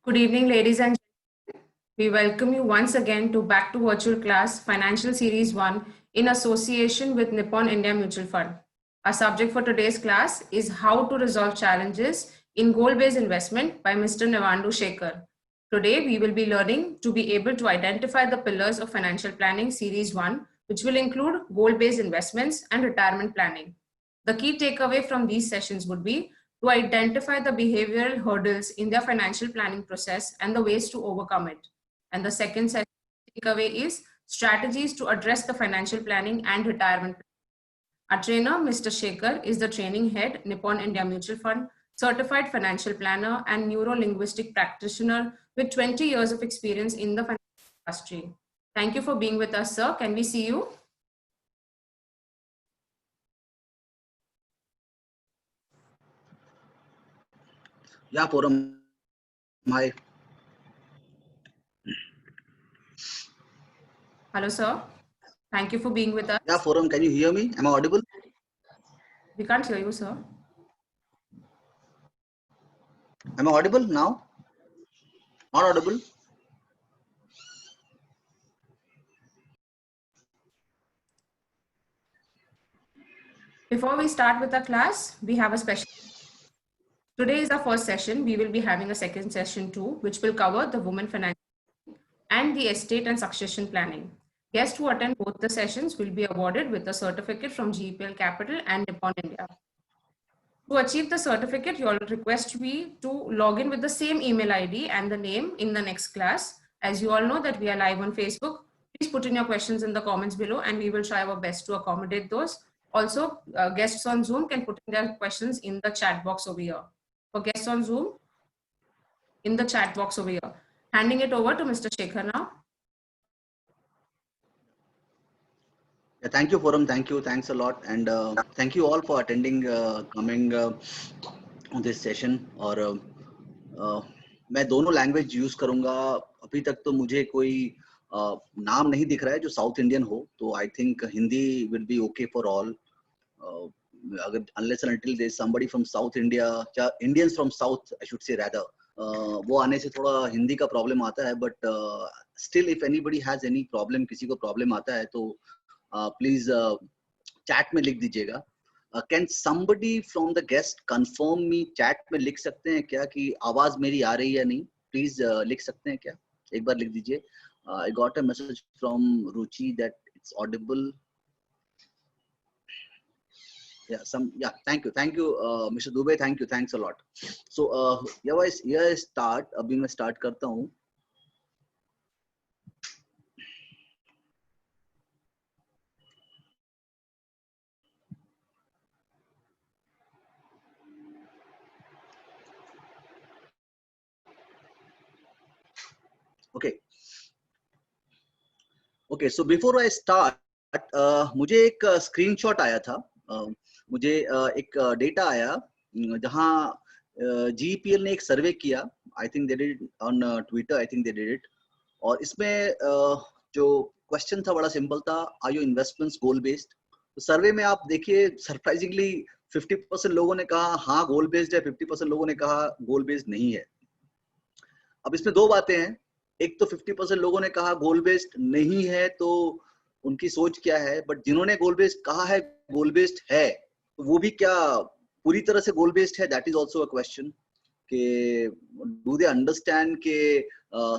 Good evening, ladies and gentlemen. We welcome you once again to Back to Virtual Class Financial Series 1 in association with Nippon India Mutual Fund. Our subject for today's class is How to Resolve Challenges in Goal-Based Investment by Mr. Nevandu Shekhar. Today, we will be learning to be able to identify the pillars of financial planning Series 1, which will include goal-based investments and retirement planning. The key takeaway from these sessions would be to identify the behavioral hurdles in their financial planning process and the ways to overcome it. And the second session takeaway is strategies to address the financial planning and retirement. Our trainer, Mr. Shekhar, is the training head, Nippon India Mutual Fund, certified financial planner and neuro-linguistic practitioner with 20 years of experience in the financial industry. Thank you for being with us, sir. Can we see you? Yeah, Puram. Hi. Hello, sir. Thank you for being with us. Yeah, Puram, can you hear me? Am I audible? We can't hear you, sir. Am I audible now? Not audible? Before we start with the class, we have a special. Today is our first session. We will be having a second session too, which will cover the women financial and the estate and succession planning. Guests who attend both the sessions will be awarded with a certificate from GPL Capital and Nippon India. To achieve the certificate, you all request me to log in with the same email ID and the name in the next class. As you all know that we are live on Facebook, please put in your questions in the comments below and we will try our best to accommodate those. Also, guests on Zoom can put in their questions in the chat box over here. For guests on Zoom, in the chat box over here. Handing it over to Mr. Shekhar now. Yeah, thank you, Puram. Thank you. Thanks a lot. And thank you all for attending, coming on this session. और मैं दोनों language use करूंगा. अभी तक तो मुझे कोई नाम नहीं दिख रहा है जो साउथ इंडियन हो, तो I think Hindi will be okay for all. अगर unless and until there is somebody from South India, या Indians from South, I should say rather, वो आने से थोड़ा हिंदी का प्रॉब्लम आता है. But still if anybody has any problem, किसी को प्रॉब्लम आता है तो प्लीज चैट में लिख दीजिएगा. Can somebody from the guest confirm me, chat में लिख सकते हैं क्या कि आवाज मेरी आ रही है या नहीं? प्लीज लिख सकते हैं क्या? एक बार लिख दीजिए. I got a message from Ruchi that it's Audible. Thank you, Mr. Dubey, thanks a lot. So here I start. अभी मैं start करता हूँ. Okay, so before I start, मुझे एक स्क्रीनशॉट आया था. मुझे एक डेटा आया जहां जीपीएल ने एक सर्वे किया. I think they did on Twitter, I think they did it. और इसमें जो क्वेश्चन था बड़ा सिंपल था, are your investments goal based? तो सर्वे में आप देखिए सरप्राइजिंगली 50% लोगों ने कहा हाँ गोल बेस्ड है, 50% लोगों ने कहा गोल बेस्ड नहीं है. अब इसमें दो बातें हैं. एक तो 50% लोगों ने कहा गोल बेस्ड नहीं है, तो उनकी सोच क्या है. बट जिन्होंने गोल बेस्ड कहा है गोल बेस्ड है, तो वो भी क्या पूरी तरह से गोल बेस्ड है? That is also a question. कि डू दे अंडरस्टैंड कि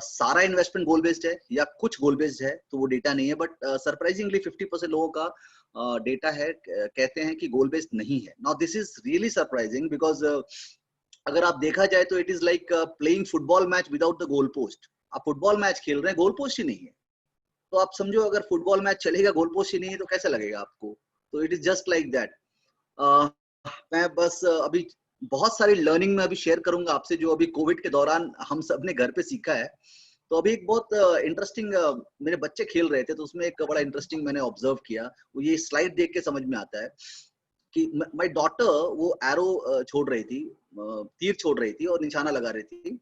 सारा इन्वेस्टमेंट गोल बेस्ड है या कुछ गोल बेस्ड है? तो वो डेटा नहीं है. बट सरप्राइजिंगली 50% लोगों का डेटा है, कहते हैं कि गोल बेस्ड नहीं है. Now this is really surprising because अगर आप देखा जाए तो it is like playing football match without the goal post. आप फुटबॉल मैच खेल रहे हैं, गोल पोस्ट ही नहीं है. तो आप समझो अगर फुटबॉल मैच चलेगा, गोल पोस्ट ही नहीं है, तो कैसे लगेगा आपको? तो it is just like that. मैं बस अभी बहुत सारी लर्निंग में अभी शेयर करूंगा आपसे, जो अभी कोविड के दौरान हम सब ने घर पे सीखा है. तो अभी एक बहुत इंटरेस्टिंग, मेरे बच्चे खेल रहे थे तो उसमें एक बड़ा इंटरेस्टिंग मैंने ऑब्जर्व किया. वो ये स्लाइड देख के समझ में आता है कि माय डॉटर वो एरो छोड़ रही थी, तीर छोड़ रही थी और निशाना लगा रही थी.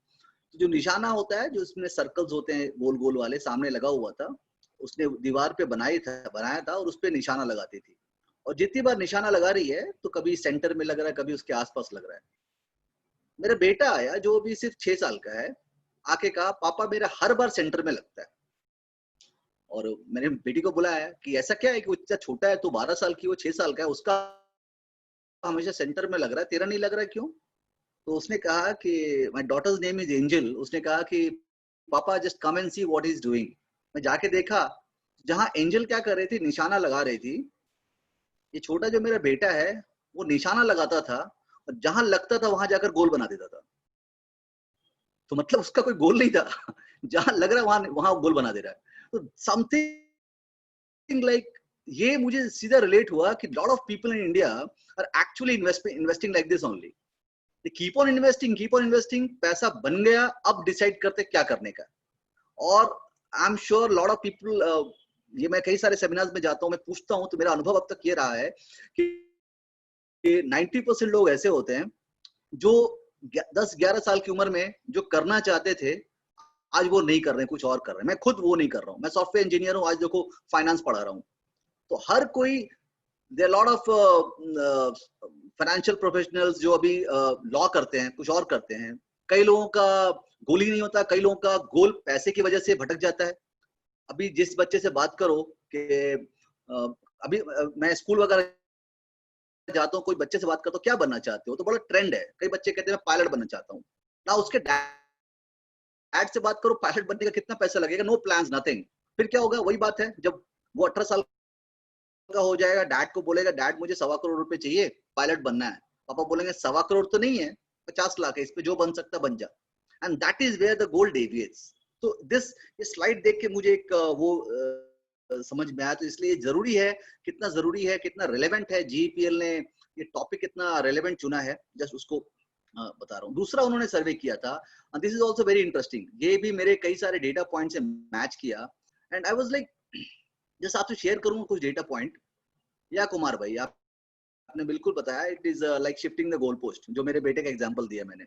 तो जो निशाना होता है, जो इसमें सर्कल्स होते हैं गोल गोल वाले, सामने लगा हुआ था. उसने दीवार पे बनाया था और उस पे निशाना लगाती थी. और जितनी बार निशाना लगा रही है तो कभी सेंटर में लग रहा है, कभी उसके आसपास लग रहा है. मेरा बेटा आया जो अभी सिर्फ 6 साल का है, आके कहा पापा मेरा हर बार सेंटर में लगता है। और मैंने बेटी को बुलाया कि ऐसा क्या है कि वो इतना छोटा है, तो 12 साल की, वो 6 साल का है, उसका हमेशा सेंटर में लग रहा है, तेरा नहीं लग रहा है क्यों? तो उसने कहा कि my daughter's name is Angel. उसने कहा कि पापा just come and see what he is doing. मैं जाके देखा, जहां एंजल क्या कर रही थी, निशाना लगा रही थी, ये छोटा जो मेरा बेटा है वो निशाना लगाता था और जहां लगता था वहां जाकर गोल बना देता था। तो मतलब उसका कोई गोल नहीं था जहां लग रहा है वहां वहां गोल बना दे रहा है। तो समथिंग लाइक, ये मुझे सीधा रिलेट हुआ कि lot of people in India are actually investing like this only. They keep on investing, पैसा बन गया, अब डिसाइड करते क्या करने का। और I am sure lot of people, ये मैं कई सारे सेमिनार्स में जाता हूँ, मैं पूछता हूँ, तो मेरा अनुभव अब तक ये रहा है कि 90% लोग ऐसे होते हैं जो 10-11 साल की उम्र में जो करना चाहते थे, आज वो नहीं कर रहे हैं, कुछ और कर रहे हैं। मैं खुद वो नहीं कर रहा हूँ, मैं सॉफ्टवेयर इंजीनियर हूँ, आज देखो फाइनेंस पढ़ा रहा हूँ। तो हर कोई, there lot of financial professionals जो अभी लॉ करते हैं, कुछ और करते हैं। कई लोगों का गोल ही नहीं होता, कई लोगों का गोल पैसे की वजह से भटक जाता है। अभी जिस बच्चे से बात करो कि अभी मैं स्कूल वगैरह जाता हूँ, कोई बच्चे से बात करता हूँ क्या बनना चाहते हो, तो बड़ा ट्रेंड है, कई बच्चे कहते हैं मैं पायलट बनना चाहता हूँ ना। उसके डैड से बात करो पायलट बनने का कितना पैसा लगेगा, नो प्लान्स नथिंग। फिर क्या होगा, वही बात है, जब वो 18 साल का हो जाएगा, डैड को बोलेगा डैड मुझे 1.25 करोड़ रुपए चाहिए, पायलट बनना है। पापा बोलेंगे 1.25 करोड़ तो नहीं है, 50 लाख है, इस पे जो बन सकता बन जा। And that is where the goal deviates. तो दिस, ये स्लाइड देख के मुझे एक समझ में आया। तो इसलिए जरूरी है, कितना जरूरी है, कितना रिलेवेंट है, जीपीएल ने ये टॉपिक कितना रिलेवेंट चुना है, जस्ट उसको बता रहा हूँ। दूसरा उन्होंने सर्वे किया था, this is also very interesting, ये भी मेरे कई सारे डेटा पॉइंट से मैच किया। And I was like, just आपसे शेयर करूंगा कुछ डेटा पॉइंट। या कुमार भाई, आपने बिल्कुल बताया, it is like shifting the goal post, जो मेरे बेटे का एग्जांपल दिया मैंने।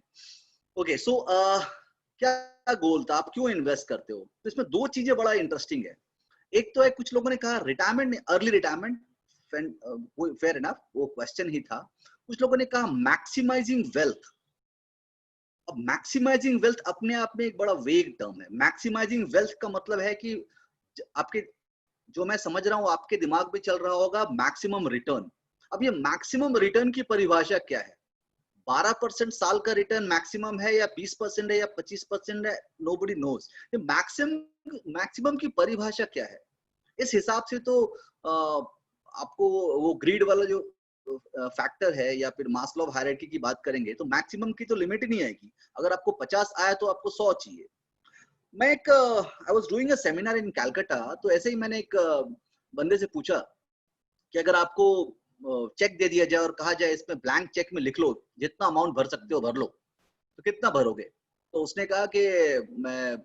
ओके, सो क्या गोल था, आप क्यों इन्वेस्ट करते हो? तो इसमें दो चीजें बड़ा इंटरेस्टिंग है। एक तो है, कुछ लोगों ने कहा retirement, early retirement, fair enough, वो क्वेश्चन ही था। कुछ लोगों ने कहा मैक्सिमाइजिंग वेल्थ। अब मैक्सिमाइजिंग वेल्थ अपने आप में एक बड़ा वेग टर्म है। मैक्सिमाइजिंग वेल्थ का मतलब है कि आपके, जो मैं समझ रहा हूं आपके दिमाग में चल रहा होगा मैक्सिमम रिटर्न। अब ये मैक्सिमम रिटर्न की परिभाषा क्या है? 12% साल का रिटर्न मैक्सिमम है, या 20% है, या 25% है, नोबडी नोज। ये मैक्सिमम की परिभाषा क्या है? इस हिसाब से तो आपको वो ग्रीड वाला जो फैक्टर है, या फिर मास्लो ऑफ हायरार्की की बात करेंगे, तो मैक्सिमम की तो लिमिट ही नहीं आएगी। अगर आपको 50 आया तो आपको 100 चाहिए। मैं एक, I was doing a seminar इन कलकत्ता, तो ऐसे ही मैंने एक बंदे से पूछा कि अगर आपको चेक दे दिया जाए और कहा जाए इसमें ब्लैंक चेक में लिख लो जितना अमाउंट भर सकते हो भर लो, तो कितना भरोगे? तो उसने कहा कि मैं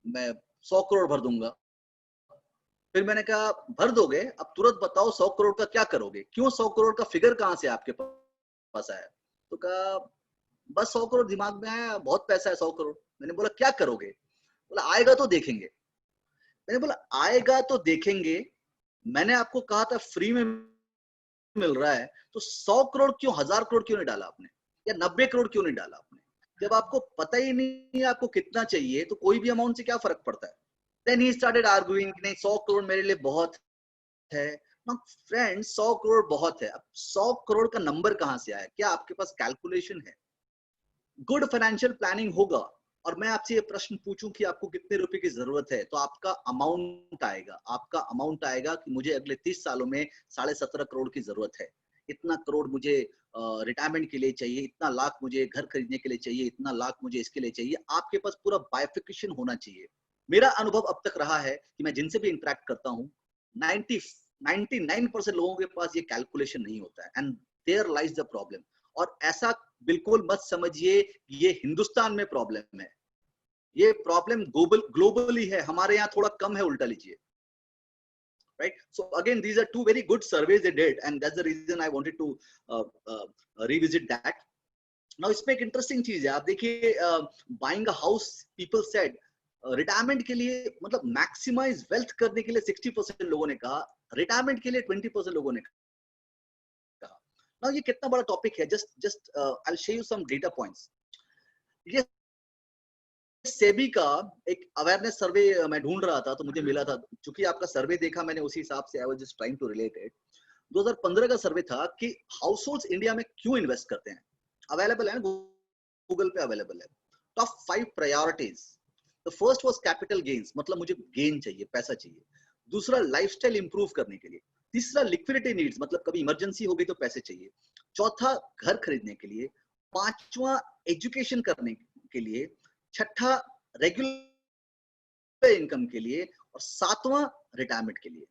मैं 100 करोड़ भर दूंगा। फिर मैंने कहा भर दोगे, अब तुरंत बताओ 100 करोड़ का क्या करोगे, क्यों 100 करोड़ का फिगर कहां से आपके पास आया? तो कहा बस 100 करोड़ दिमाग में आया, बहुत पैसा है 100 करोड़। मैंने बोला क्या करोगे? बोला आएगा तो देखेंगे। मैंने बोला आएगा तो देखेंगे, मैंने आपको कहा था फ्री में मिल रहा है, तो 100 करोड़ क्यों, 1000 करोड़ क्यों नहीं डाला आपने, या 90 करोड़ क्यों नहीं डाला आपने? जब आपको पता ही नहीं है आपको कितना चाहिए, तो कोई भी अमाउंट से क्या फर्क पड़ता है? देन ही स्टार्टेड आर्गुइंग, नहीं 100 करोड़ मेरे लिए बहुत है। ना फ्रेंड, 100 करोड़ बहुत है। अब 100 करोड़ का नंबर कहां से आया? क्या आपके पास कैलकुलेशन है? गुड फाइनेंशियल प्लानिंग होगा, और मैं आपसे ये प्रश्न पूछूं कि आपको कितने रुपए की जरूरत है, तो आपका अमाउंट आएगा। आपका अमाउंट आएगा कि मुझे अगले 30 सालों में 17.5 करोड़ की जरूरत है, इतना करोड़ मुझे रिटायरमेंट के लिए चाहिए, इतना लाख मुझे घर खरीदने के लिए चाहिए, इतना लाख मुझे इसके लिए चाहिए। आपके पास पूरा बाइफिकेशन होना चाहिए। मेरा अनुभव अब तक रहा है कि मैं जिनसे भी इंटरेक्ट करता हूँ, 99% लोगों के पास ये कैलकुलेशन नहीं होता है, and there lies the problem. और ऐसा बिल्कुल मत समझिए ये हिंदुस्तान में प्रॉब्लम है, ये प्रॉब्लम ग्लोबली है, हमारे यहाँ थोड़ा कम है, उल्टा लीजिए। right? So again, these are two very good surveys they did, and that's the reason I wanted to revisit that. Now इसमें एक इंटरेस्टिंग चीज है, आप देखिए, buying a house, people said, retirement के लिए, मतलब मैक्सिमाइज वेल्थ करने के लिए 60% लोगों ने कहा, रिटायरमेंट के लिए 20% लोगों ने कहा। Now ये कितना बड़ा टॉपिक है, just I'll show you some data points. ये सेबी का एक अवेयरनेस सर्वे मैं ढूंढ रहा था तो मुझे मिला था, चूंकि आपका सर्वे देखा मैंने उसी हिसाब से I was just trying to relate it. 2015 का सर्वे था कि हाउस होल्ड्स इंडिया में क्यों इन्वेस्ट करते हैं। अवेलेबल है, गूगल पे अवेलेबल है। Top 5 priorities. The first was capital gains, मतलब मुझे गेन चाहिए, पैसा चाहिए। दूसरा लाइफस्टाइल इंप्रूव करने के लिए। तीसरा लिक्विडिटी नीड्स, मतलब कभी इमरजेंसी हो गई तो पैसे चाहिए। चौथा घर खरीदने के लिए। पांचवा एजुकेशन करने के लिए। छठा रेगुलर इनकम के लिए। और सातवां रिटायरमेंट के लिए।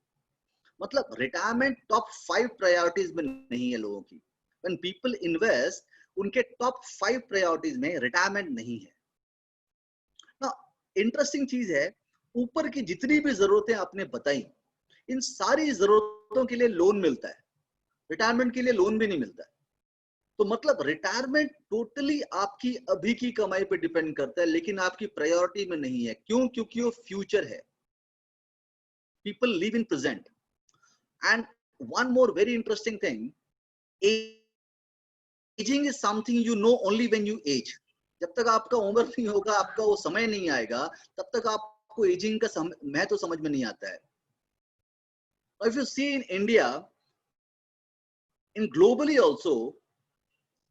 मतलब रिटायरमेंट टॉप 5 प्रायोरिटीज में नहीं है लोगों की। व्हेन पीपल इन्वेस्ट, उनके टॉप 5 प्रायोरिटीज में रिटायरमेंट नहीं है ना। इंटरेस्टिंग चीज है, ऊपर की जितनी भी जरूरतें आपने बताई, इन सारी जरूरतों के लिए लोन मिलता है, रिटायरमेंट के लिए लोन भी नहीं मिलता है। तो मतलब रिटायरमेंट टोटली आपकी अभी की कमाई पे डिपेंड करता है, लेकिन आपकी प्रायोरिटी में नहीं है। क्यों? क्योंकि वो फ्यूचर है। People live in present. And one more very interesting thing, aging is something you know only when you age. जब तक आपका उम्र नहीं होगा, आपका वो समय नहीं आएगा, तब तक आपको एजिंग का महत्व समझ में नहीं आता है। If you see in India, in globally also,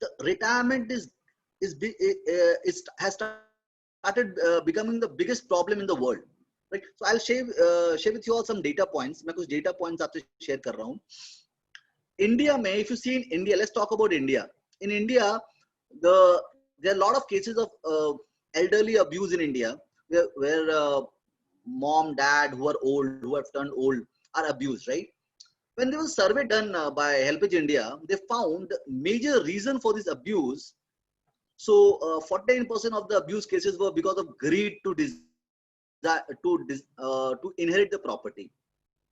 the retirement has started becoming the biggest problem in the world, right? So I'll share with you all some data points. मैं कुछ data points आपसे share कर रहा हूँ। India में, if you see in India, let's talk about India. In India, there are a lot of cases of elderly abuse in India, where mom, dad who are old, who have turned old, are abused, right? When there was a survey done by Helpage India, they found major reason for this abuse. So 49% of the abuse cases were because of greed to inherit the property.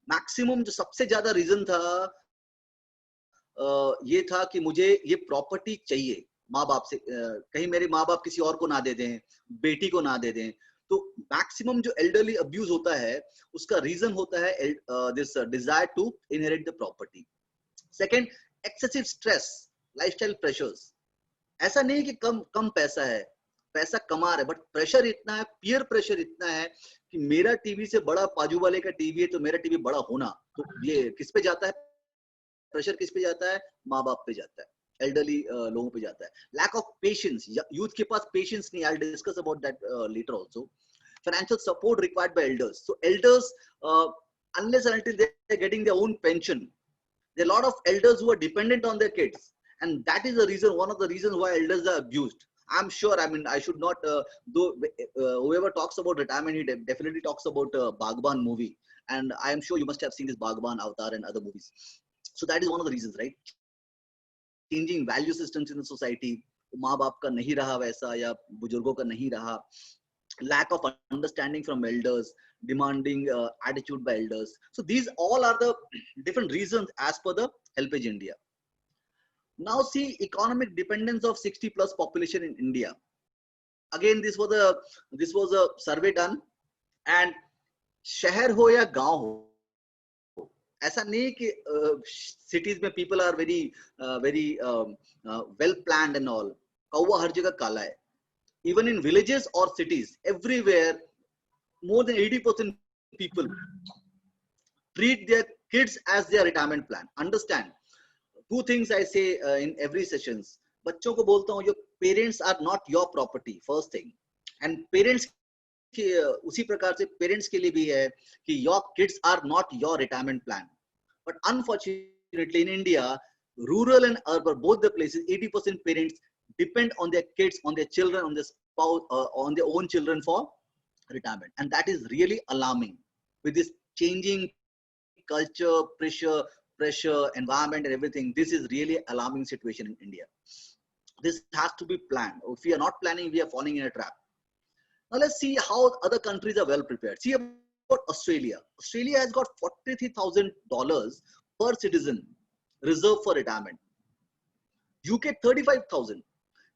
Maximum जो सबसे ज्यादा reason था, ये था कि मुझे ये property चाहिए माँ बाप से, कहीं मेरे माँ बाप किसी और को ना दे दें, बेटी को ना दे दें। तो मैक्सिमम जो एल्डरली अब्यूज होता है, उसका रीजन होता है this desire to inherit the property. Second, excessive stress, lifestyle pressures. ऐसा नहीं कि कम कम पैसा है, पैसा कमा रहे, बट प्रेशर इतना है, पीयर प्रेशर इतना है कि मेरा टीवी से बड़ा बाजू वाले का टीवी है तो मेरा टीवी बड़ा होना। तो ये किस पे जाता है? प्रेशर किस पे जाता है? माँ बाप पे जाता है, एल्डरली लोगों पे जाता है। लैक ऑफ पेशेंस, यूथ के पास पेशेंस नहीं। I will discuss about that later also. Financial support required by elders. So elders, unless and until they are getting their own pension, there are a lot of elders who are dependent on their kids, and that is the reason, one of the reasons why elders are abused. I'm sure, I mean, I should not, though whoever talks about retirement, he definitely talks about Bhagwan movie, and I am sure you must have seen this Bhagwan, Avatar and other movies. So that is one of the reasons, right? Changing value systems in the society, माँ बाप का नहीं रहा वैसा, या बुजुर्गों का नहीं रहा। Lack of understanding from elders, demanding attitude by elders. So these all are the different reasons as per the Helpage India. Now see, economic dependence of 60 plus population in India. Again, this was a survey done, and शहर हो या गांव हो, ऐसा नहीं कि cities में people are very well planned and all. कौवा हर जगह काला है. Even in villages or cities, everywhere, more than 80% people treat their kids as their retirement plan. Understand? Two things I say in every sessions. बच्चों को बोलता हूँ, your parents are not your property, first thing. And parents की उसी प्रकार से parents के लिए भी है कि your kids are not your retirement plan. But unfortunately in India, rural and urban, both the places, 80% parents depend on their kids, on their children, on their spouse, on their own children for retirement. And that is really alarming. With this changing culture, pressure, environment and everything, this is really alarming situation in India. This has to be planned. If we are not planning, we are falling in a trap. Now let's see how other countries are well prepared. See about Australia. Australia has got $43,000 per citizen reserved for retirement. UK 35,000.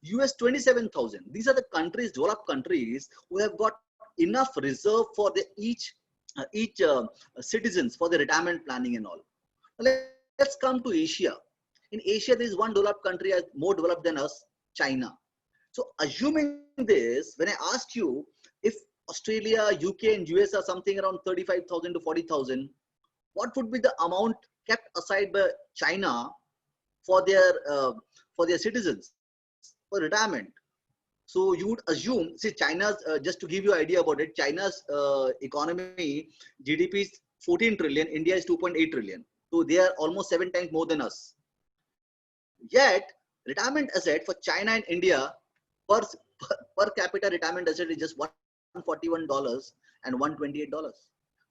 US 27,000. These are the countries, developed countries, who have got enough reserve for each citizens for the retirement planning and all. Let's come to Asia. In Asia, there is one developed country as more developed than us, China. So assuming this, when I ask you Australia, UK and US are something around 35,000 to 40,000. What would be the amount kept aside by China for their citizens for retirement? So you would assume, see, China's, just to give you an idea about it, China's economy, GDP is 14 trillion, India is 2.8 trillion. So they are almost 7 times more than us. Yet, retirement asset for China and India per capita retirement asset is just $141 and $128.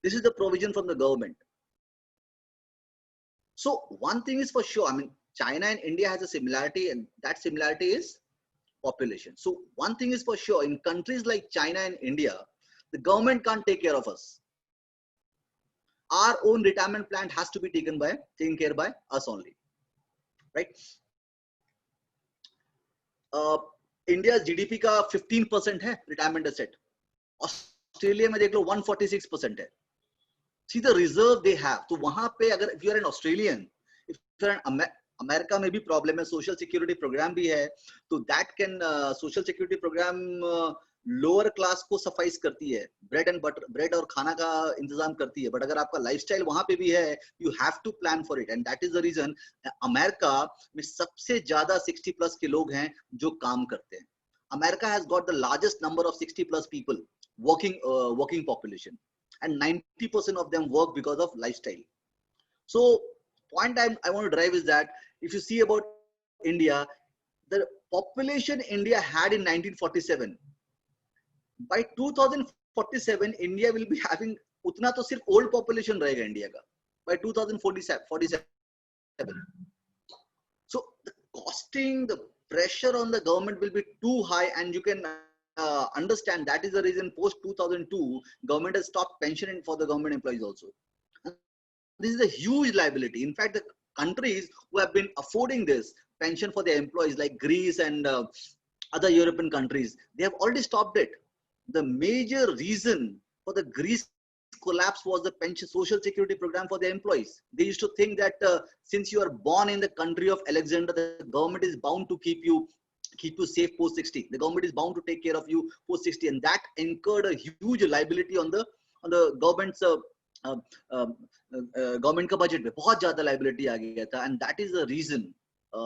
This is the provision from the government. So one thing is for sure, I mean, China and India has a similarity, and that similarity is population. So one thing is for sure, in countries like China and India, the government can't take care of us. Our own retirement plan has to be taken care by us only, right? India's GDP का 15% है retirement asset. Australia में देख लो 146% है. See the reserve they have. तो वहां पे अगर if you are an Australian, if you are an America में भी प्रॉब्लम है, सोशल सिक्योरिटी प्रोग्राम भी है, तो that can social security program lower class को सफाइस करती है, ब्रेड एंड बटर, ब्रेड और खाना का इंतजाम करती है, बट अगर आपका लाइफस्टाइल वहां पे भी है, you have to plan for it, and that is the reason America में सबसे ज्यादा 60 प्लस के लोग हैं जो काम करते हैं. America has got the largest number of 60 plus people working population, and 90% of them work because of lifestyle. So point I want to drive is that if you see about India, the population India had in 1947, by 2047 India will be having उतना तो सिर्फ old population रहेगा India का by 2047. So the costing, the pressure on the government will be too high, and you can understand that is the reason post 2002 government has stopped pensioning for the government employees also. This is a huge liability. In fact, the countries who have been affording this pension for their employees, like Greece and other European countries, they have already stopped it. The major reason for the Greece collapse was the pension social security program for their employees. They used to think that since you are born in the country of Alexander, the government is bound to keep you safe post 60. The government is bound to take care of you post 60, and that incurred a huge liability on the government's government का budget में बहुत ज़्यादा liability आ गया था, and that is the reason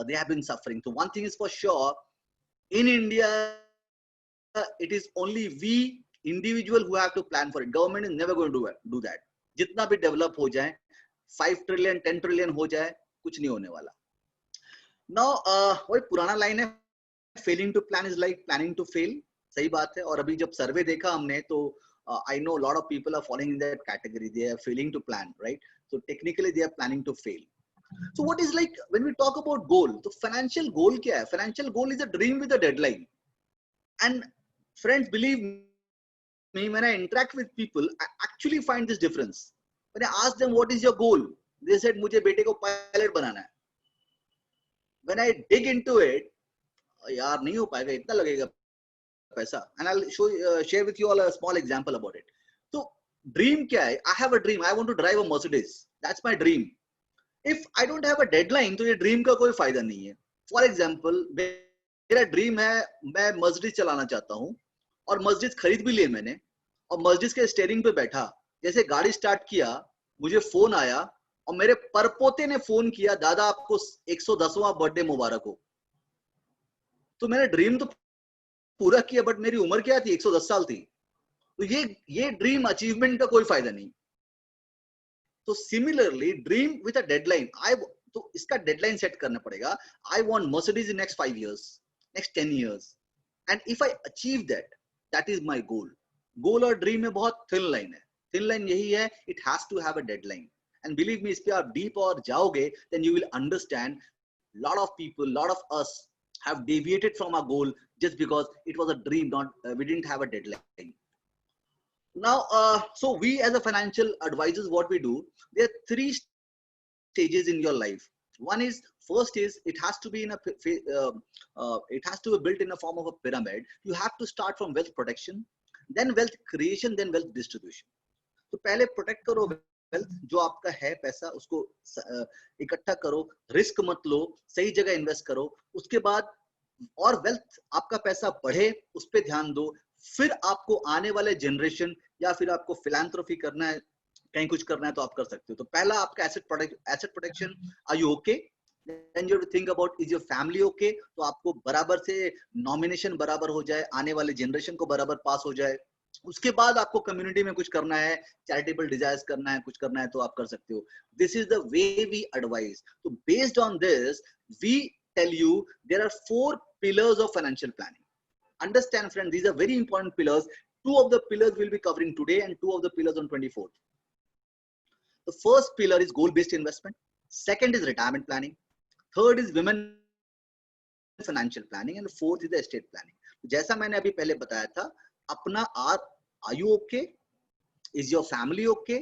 they have been suffering. So one thing is for sure, in India, it is only we individual who have to plan for it. Government is never going to do that. जितना भी develop हो जाए, 5 trillion, 10 trillion हो जाए, कुछ नहीं होने वाला. Now वही पुराना line है, failing to plan is like planning to fail. सही बात है. और अभी जब सर्वे देखा हमने तो I know a lot of people are falling in that category. They are failing to plan, right? So technically they are planning to fail. So what is like when we talk about goal? So financial goal क्या है? Financial goal is a dream with a deadline. And friends, believe me, when I interact with people, I actually find this difference. When I ask them what is your goal, they said मुझे बेटे को pilot बनाना है. When I dig into it, यार नहीं हो पाएगा, इतना लगेगा पैसा. And I'll share with you all a small example about it. So dream क्या है? I have a dream. I want to drive a Mercedes. That's my dream. If I don't have a deadline, तो ये dream का कोई फायदा नहीं है. For example, मेरा dream है मैं Mercedes चलाना चाहता हूँ और Mercedes खरीद भी लिया मैंने और Mercedes के स्टीयरिंग पे बैठा, जैसे गाड़ी स्टार्ट किया मुझे फोन आया और मेरे परपोते ने फोन किया, दादा आपको 110वां बर्थडे मुबारक हो. तो मैंने ड्रीम तो पूरा किया, बट मेरी उम्र क्या थी? 110 साल थी. तो ये ड्रीम अचीवमेंट का कोई फायदा नहीं. तो similarly dream with a deadline, तो इसका डेडलाइन सेट करना पड़ेगा. I want Mercedes in next 5 years, next 10 years, and if I achieve that is my goal. Goal और ड्रीम में बहुत थिन लाइन है. थिन लाइन यही है, it has to have a deadline. And believe me, इस पे आप deep और जाओगे then you will understand lot of people, lot of us have deviated from our goal just because it was a dream, not we didn't have a deadline. Now so we as a financial advisors, what we do, there are 3 stages in your life. One is, first is it has to be in it has to be built in a form of a pyramid. You have to start from wealth protection, then wealth creation, then wealth distribution. तो पहले protect करो wealth, जो आपका है पैसा उसको इकट्ठा करो, रिस्क मत लो, सही जगह इन्वेस्ट करो. उसके बाद और वेल्थ आपका पैसा बढ़े उस पर ध्यान दो. फिर आपको आने वाले जनरेशन या फिर आपको फिलैंथ्रोपी करना है, कहीं कुछ करना है तो आप कर सकते हो। तो पहला आपका asset protection, are you okay? Then you think about is your family okay, तो आपको बराबर से नॉमिनेशन बराबर हो जाए, आने वाले जनरेशन को बराबर पास हो जाए। उसके बाद आपको कम्युनिटी में कुछ करना है, चैरिटेबल डिजायर्स करना है, कुछ करना है तो आप कर सकते हो। This is the way we advise. तो based on this we tell you there are 4 pillars of financial planning. Understand friend, these are very important pillars. 2 of the pillars we'll be covering today and 2 of the pillars on 24th. The first pillar is goal based investment, second is retirement planning, third is women financial planning, and fourth is the estate planning. जैसा मैंने अभी पहले बताया था, अपना are you okay, is your family okay,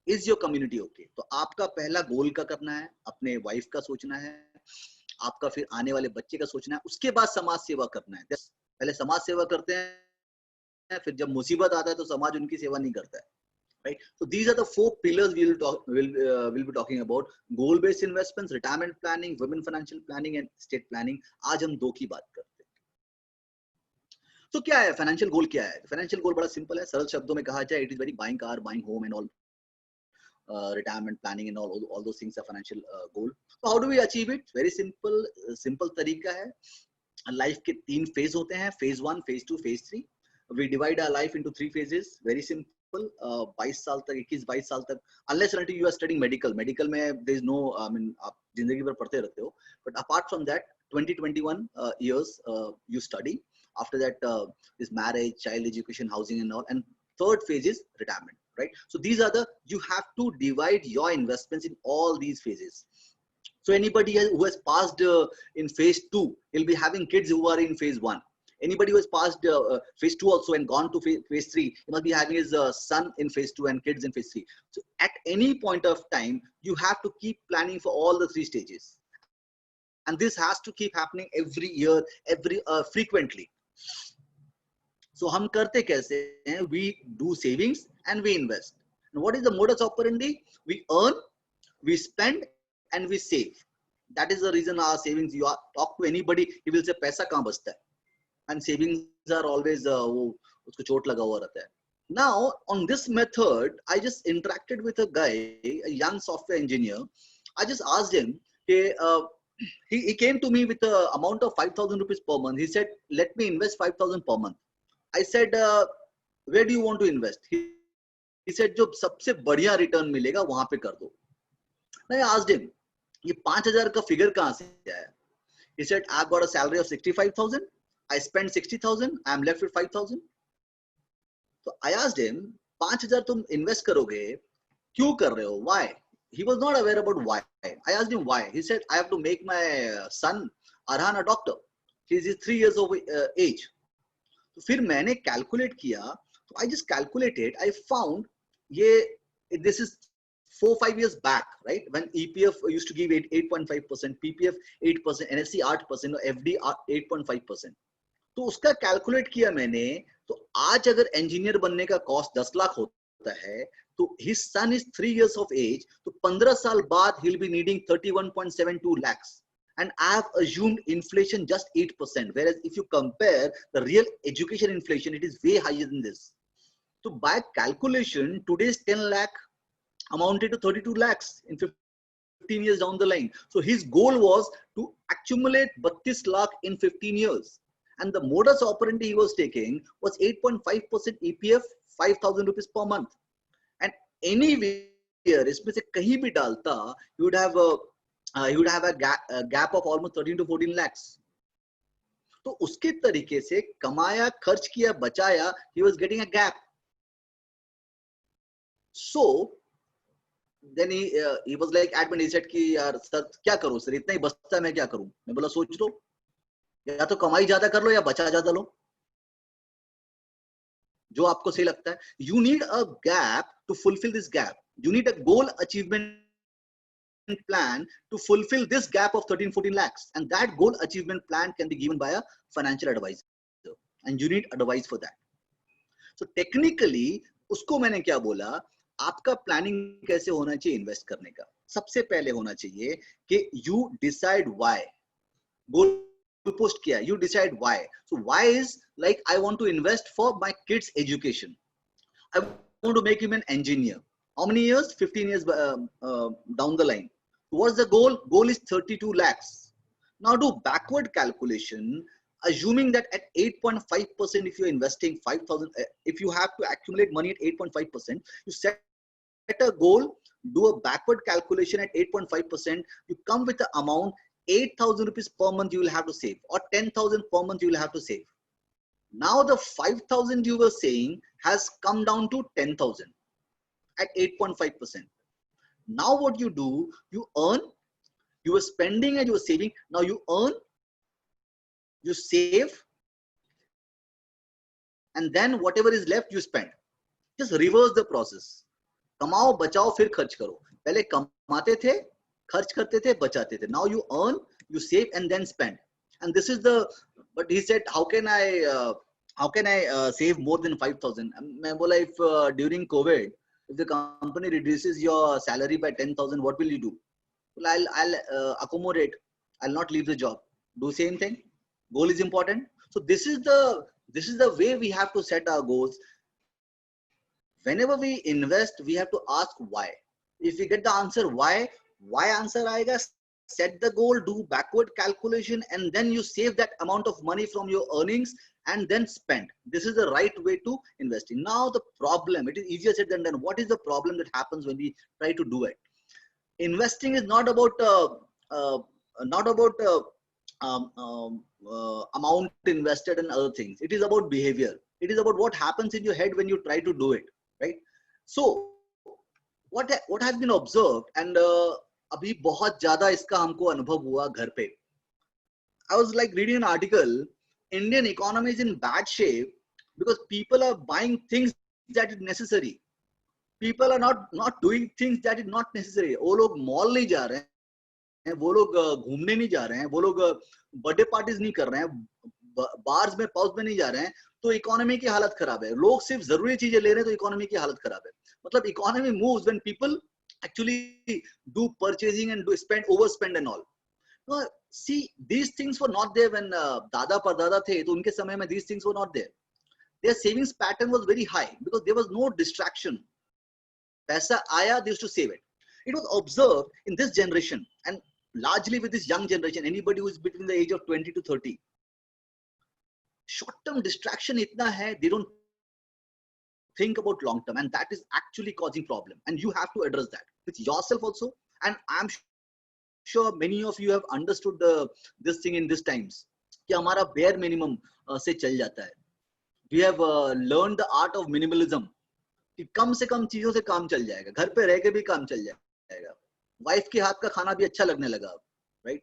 is your community okay? तो आपका पहला गोल का करना है, अपने वाइफ का सोचना है, आपका फिर आने वाले बच्चे का सोचना है, उसके बाद समाज सेवा करना है। पहले समाज सेवा करते हैं, फिर जब मुसीबत आता है तो समाज उनकी सेवा नहीं करता है, right? So these are the 4 pillars we'll be talking about: goal based investments, retirement planning, women financial planning and estate planning. आज हम 2 की बात करते हैं। तो क्या है फाइनेंशियल गोल? क्या है फाइनेंशियल गोल? बड़ा सिंपल है, सरल शब्दों में कहा जाए, it is very buying car, buying home and all, retirement planning and all those things are financial goal. So how do we achieve it? Very simple तरीका है। लाइफ के 3 फेज होते हैं, phase 1, phase 2, phase 3। we divide our life into 3 phases, very simple. 22 साल तक, 21-22 साल तक, unless until you are studying medical में there is no, I mean, आप जिंदगी भर पढ़ते रहते हो, but apart from that 20-21 years you study. After that is marriage, child education, housing and all, and third phase is retirement, right? So these are the, you have to divide your investments in all these phases. So anybody who has passed in phase 2, he'll be having kids who are in phase 1. Anybody who has passed phase 2 also and gone to phase 3, he must be having his son in phase 2 and kids in phase 3. So at any point of time, you have to keep planning for all the 3 stages. And this has to keep happening every year, frequently. So हम करते कैसे हैं? We do savings and we invest. And what is the modus operandi? We earn, we spend and we save. That is the reason our savings, you talk to anybody, he will say पैसा कहाँ बचता है? And savings are always वो उसको चोट लगा हुआ रहता है। Now on this method, I just interacted with a guy, a young software engineer. I just asked him, he came to me with an amount of 5,000 rupees per month. He said, let me invest 5,000 per month. I said, where do you want to invest? He said, जो सबसे बढ़िया return मिलेगा वहां पे कर दो। I asked him, ये 5,000 का फिगर कहाँ से आया? He said, I've got a salary of 65,000. I spend 60,000. I'm left with 5,000. So I asked him, 5,000 तुम invest करोगे, क्यों कर रहे हो? Why? He was not aware about why. I asked him why. He said, I have to make my son Arhan a doctor. He is 3 years of age. तो फिर मैंने calculate किया, तो I just calculated, I found this is 4-5 years back, right? When EPF used to give 8.5%, PPF 8%, NSE 8%, और FD 8.5%. तो उसका calculate किया मैंने, तो आज अगर इंजीनियर बनने का कॉस्ट 10 लाख होता है, तो his son is 3 years of age, तो 15 साल बाद he'll be needing 31.72 lakhs. And I have assumed inflation just 8%, whereas if you compare the real education inflation, it is way higher than this. So by calculation, today's 10 lakh amounted to 32 lakhs in 15 years down the line. So his goal was to accumulate 32 lakh in 15 years. And the modus operandi he was taking was 8.5% EPF, 5,000 rupees per month. And anywhere, इसमें से कहीं भी डालता, you would have a gap of almost 13 to 14 lakhs. तो उसके तरीके से कमाया, खर्च किया, बचाया, he was getting a gap. So then he was like admin, he said कि यार सर क्या करूं सर, इतना ही बचता है, मैं क्या करूं? मैं बोला सोच लो, या तो कमाई ज्यादा कर लो या बचा ज्यादा लो, जो आपको सही लगता है. You need a gap to fulfill this gap. You need a goal achievement plan to fulfill this gap of 13-14 lakhs, and that goal achievement plan can be given by a financial advisor, and you need advice for that. So technically उसको मैंने क्या बोला, आपका planning कैसे होना चाहिए invest करने का? सबसे पहले होना चाहिए कि you decide why. Goal post किया, you decide why. So why is like I want to invest for my kids education, I want to make him an engineer. How many years? 15 years down the line. What's the goal? Goal is 32 lakhs. Now do backward calculation, assuming that at 8.5%, if you're investing 5,000, if you have to accumulate money at 8.5%, you set a goal, do a backward calculation at 8.5%, you come with the amount 8,000 rupees per month you will have to save, or 10,000 per month you will have to save. Now the 5,000 you were saying has come down to 10,000 at 8.5%. Now what you do, you earn, you were spending and you were saving. Now you earn, you save, and then whatever is left you spend. Just reverse the process. कमाओ बचाओ फिर खर्च करो. पहले कमाते थे, खर्च करते थे, बचाते थे. Now you earn, you save, and then spend. And this is the. But he said, how can I save more than 5,000? मैं बोला, if during COVID, if the company reduces your salary by 10,000, what will you do? Well, I'll accommodate. I'll not leave the job. Do same thing. Goal is important. So this is the way we have to set our goals. Whenever we invest, we have to ask why. If we get the answer why answer आएगा, set the goal, do backward calculation, and then you save that amount of money from your earnings and then spend. This is the right way to investing. Now the problem, it is easier said than done. What is the problem that happens when we try to do it? Investing is not about amount invested and other things. It is about behavior. It is about what happens in your head when you try to do it, right? So what has been observed, and अभी बहुत ज्यादा इसका हमको अनुभव हुआ घर पे. I was like reading an article. Indian economy is in bad shape because people are buying things that is necessary. People are not doing things that is not necessary. वो लोग मॉल नहीं जा रहे हैं, वो लोग घूमने नहीं जा रहे हैं, वो लोग बर्थडे पार्टीज नहीं कर रहे हैं, बार्स में पब्स में नहीं जा रहे हैं, तो इकोनॉमी की हालत खराब है. लोग सिर्फ जरूरी चीजें ले रहे हैं तो इकोनॉमी की हालत खराब है. मतलब economy moves when people actually do purchasing and do overspend and all. No, see, these things were not there when Dada Pardada the, तो उनके समय में these things were not there. Their savings pattern was very high because there was no distraction. पैसा आया, they used to save it. It was observed in this generation and largely with this young generation, anybody who is between the age of 20 to 30. Short-term distraction itna hai, they don't think about long-term, and that is actually causing problem. And you have to address that with yourself also. And I'm sure many of you have understood this thing in these times. कि हमारा bare minimum से चल जाता है. We have learned the art of minimalism. कि कम से कम चीजों से काम चल जाएगा. घर पे रह के भी काम चल जाएगा. Wife के हाथ का खाना भी अच्छा लगने लगा, right?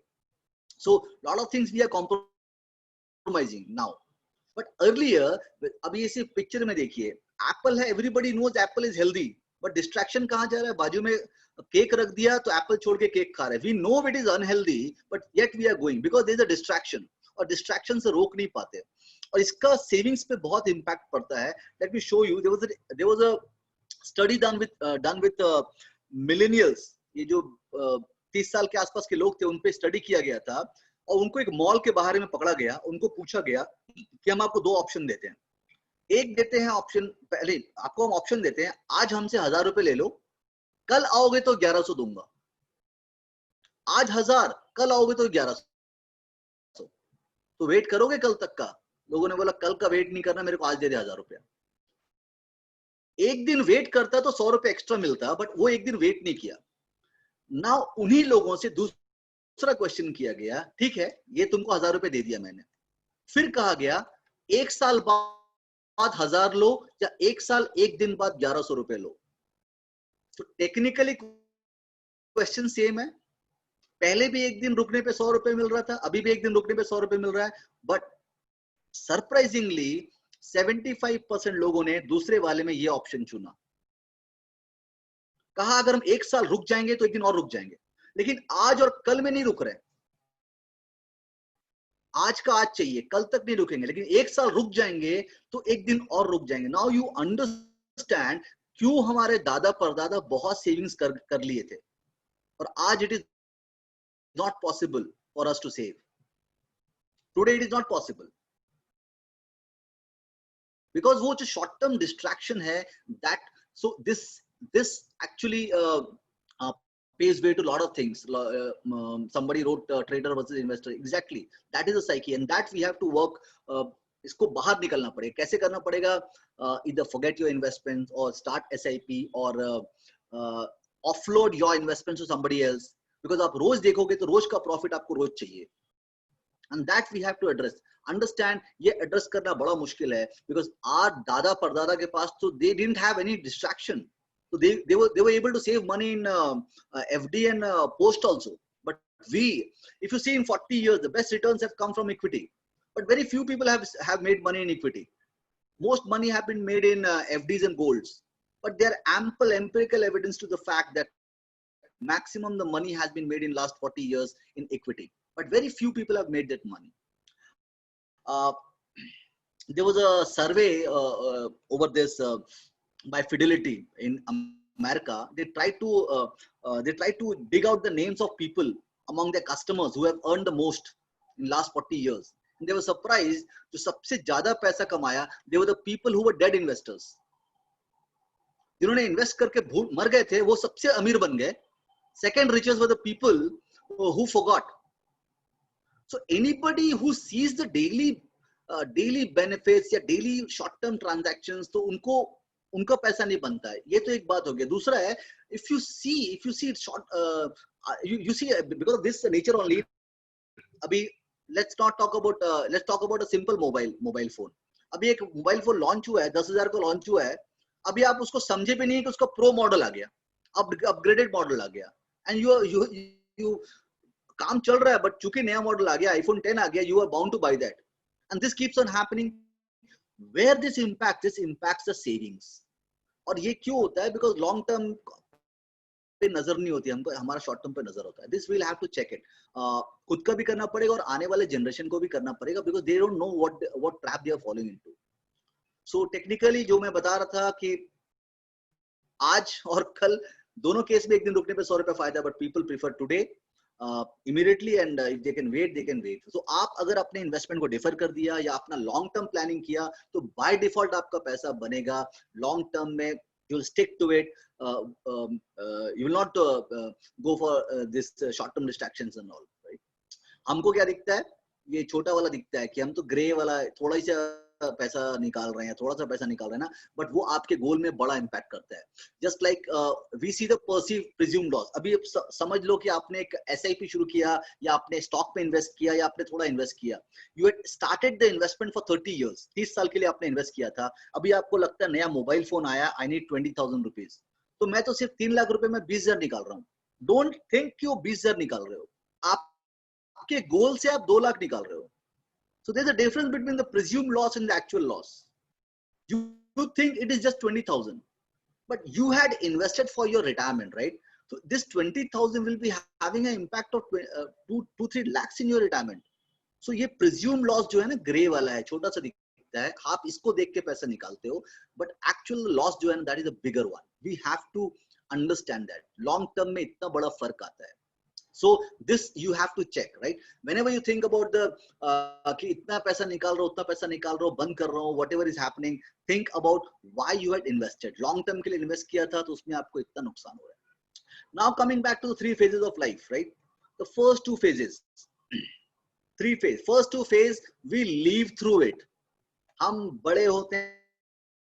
So lot of things we are compromising now. But earlier, अभी इसे पिक्चर में देखिए, एप्पल है, everybody knows apple is healthy, but distraction कहाँ जा रहा है? बाजू में केक रख दिया तो एप्पल छोड़ के केक खा रहे हैं. We know it is unhealthy, but yet we are going because there is a distraction. और distraction से रोक नहीं पाते. और इसका savings पे बहुत impact पड़ता है. Let me show you. There was a study done with millennials. ये जो 30 साल के आसपास के लोग थे, उन पे स्टडी किया गया था और उनको एक मॉल के बाहर में पकड़ा गया. उनको पूछा गया कि हम आपको 2 ऑप्शन देते हैं. एक देते हैं ऑप्शन, पहले आपको हम ऑप्शन देते हैं, आज हमसे 1000 रुपए ले लो, कल आओगे तो 1100 दूंगा. आज 1000, कल आओगे तो 1100. तो वेट करोगे कल तक का? लोगों ने बोला कल का वेट नहीं करना, मेरे को आज दे दे 1000 रुपया. एक दिन वेट करता तो 100 रुपए एक्स्ट्रा मिलता, बट वो एक दिन वेट नहीं किया. ना उन्हीं लोगों से दूसरा क्वेश्चन किया गया, ठीक है ये तुमको 1000 रुपए दे दिया मैंने, फिर कहा गया 1 साल बाद 1000 लो या 1 साल 1 दिन बाद 1100 रुपए लो. तो टेक्निकली क्वेश्चन सेम है. पहले भी एक दिन रुकने पे 100 रुपए मिल रहा था, अभी भी एक दिन रुकने पे 100 रुपए मिल रहा है. बट सरप्राइजिंगली 75% लोगों ने दूसरे वाले में ये ऑप्शन चुना. कहा अगर हम 1 साल रुक जाएंगे तो एक दिन और रुक जाएंगे, लेकिन आज और कल में नहीं रुक रहे. आज का आज चाहिए, कल तक नहीं रुकेंगे, लेकिन 1 साल रुक जाएंगे तो एक दिन और रुक जाएंगे. नाउ यू अंडरस्टैंड क्यों हमारे दादा परदादा बहुत सेविंग्स कर लिए थे और आज it is not possible for us to save. Today it is not possible because वो जो short term distraction है, that so this actually pays way to a lot of things. Somebody wrote trader versus investor. Exactly, that is the psyche, and that we have to work. इसको बाहर निकलना पड़ेगा. कैसे करना पड़ेगा? Either forget your investments or start SIP or offload your investments to somebody else. Because आप रोज देखोगे तो रोज का प्रॉफिट आपको रोज चाहिए. And that we have to address. Understand, ये address करना बड़ा मुश्किल है because our दादा परदादा के पास तो they didn't have any distraction. So they were able to save money in FD and post also. But we, if you see in 40 years, the best returns have come from equity. But very few people have made money in equity. Most money have been made in FDs and golds. But there are ample empirical evidence to the fact that maximum the money has been made in last 40 years in equity. But very few people have made that money. There was a survey over this by Fidelity in America. They tried to dig out the names of people among their customers who have earned the most in last 40 years. And they were surprised. जो सबसे ज़्यादा पैसा कमाया, they were the people who were dead investors. जिन्होंने invest करके मर गए थे, वो सबसे अमीर बन गए. Second richest were the people who forgot. So anybody who sees the daily benefits या daily short-term transactions, तो उनका पैसा नहीं बनता है. ये तो एक बात हो गया. दूसरा है, if you see it short, you see because of this nature only. अभी let's talk about a simple mobile phone. अभी एक मोबाइल फोन लॉन्च हुआ है, 10,000 का लॉन्च हुआ है. अभी आप उसको समझे भी नहीं कि उसका प्रो मॉडल आ गया, अपग्रेडेड मॉडल आ गया, एंड यू काम चल रहा है, बट चूंकि नया मॉडल आ गया, iPhone 10 आ गया, you are bound to buy that. And this keeps on happening. Where this impacts the savings. और ये क्यों होता है? Because long term पे नजर नहीं होती हमको, हमारा शॉर्ट टर्म पे नजर होता है. This we'll have to check it. खुद का भी करना पड़ेगा और आने वाले जनरेशन को भी करना पड़ेगा, because they don't know what trap they are falling into. So technically जो मैं बता रहा था कि आज और कल दोनों केस में एक दिन रुकने पे 100 रुपए फायदा, but people prefer today immediately, and if they can wait, they can wait. So आप अगर अपने इन्वेस्टमेंट को डिफर कर दिया या अपना लॉन्ग टर्म प्लानिंग किया, तो बाय डिफॉल्ट आपका पैसा बनेगा लॉन्ग टर्म में. You will stick to it. You will not go for this short-term distractions and all. Right? हमको क्या दिखता है? ये छोटा वाला दिखता है कि हम तो ग्रे वाला थोड़ा ही सा पैसा निकाल रहे हैं, थोड़ा सा पैसा निकाल रहे हैं ना, बट वो आपके गोल में बड़ा इम्पैक्ट करता है. Just like we see the perceive presumed loss. अभी समझ लो कि आपने एक SIP शुरू किया, या आपने स्टॉक पे इन्वेस्ट किया, या आपने थोड़ा इन्वेस्ट किया. You had started the investment for 30 years. 30 साल के लिए आपने इन्वेस्ट किया था. अभी आपको लगता है नया मोबाइल फोन आया, आई नीड 20,000 रुपीज, तो मैं तो सिर्फ 3 लाख रुपए में 20,000 निकाल रहा हूँ. डोंट थिंक कि वो 20,000 निकाल रहे हो, आपके गोल से आप 2 लाख निकाल रहे हो. So there's a difference between the presumed loss and the actual loss. You think it is just 20,000, but you had invested for your retirement, right? So this 20,000 will be having an impact of 2-3 lakhs in your retirement. So ये presumed loss जो है ना, grey वाला है, छोटा सा दिखता है, आप इसको देख के पैसा निकालते हो, but actual loss जो है ना, that is a bigger one. We have to understand that. Long term में इतना बड़ा फर्क आता है. So this you have to check, right? Whenever you think about the कि इतना पैसा निकाल रहा हूँ, उतना पैसा निकाल रहा हूँ, बंद कर रहा हूँ, whatever is happening, think about why you had invested. Long term के लिए इन्वेस्ट किया था, तो उसमें आपको इतना नुकसान हो रहा है. Now coming back to the 3 phases of life, right? The first 2 phases, 3 phase. First 2 phase we live through it. हम बड़े होते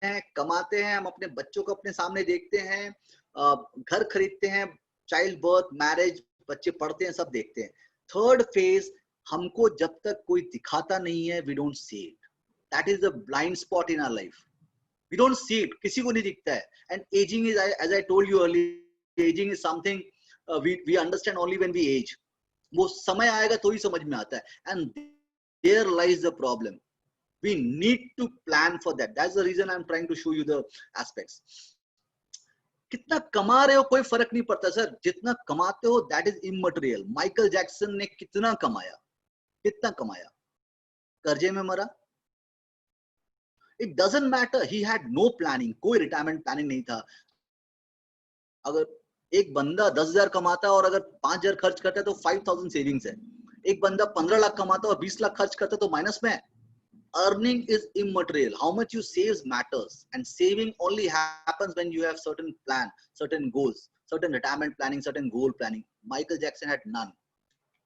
हैं, कमाते हैं, हम अपने बच्चों को अपने सामने देखते हैं, घर खरीदते हैं, चाइल्ड बर्थ, मैरिज, बच्चे पढ़ते हैं, सब देखते हैं. थर्ड फेज, हमको जब तक कोई दिखाता नहीं है, we don't see it. That is the blind spot in our life. We don't see it. किसी को नहीं दिखता है. And aging is, as I told you earlier, aging is something we understand only when we age. वो समय आएगा तो ही समझ में आता है. And there lies the problem. We need to plan for that. That's the reason I'm trying to show you the aspects. कितना कमा रहे हो कोई फर्क नहीं पड़ता सर, जितना कमाते हो that is immaterial. Michael Jackson ने कितना कमाया, कर्जे में मरा. It doesn't matter, he had no planning, कोई रिटायरमेंट प्लानिंग नहीं था. अगर एक बंदा 10,000 कमाता है और अगर 5,000 खर्च करता है तो 5,000 सेविंग्स है. एक बंदा 15 लाख कमाता है और 20 लाख खर्च करता है तो माइनस में है. Earning is immaterial. How much you save matters, and saving only happens when you have certain plan, certain goals, certain retirement planning, certain goal planning. Michael Jackson had none.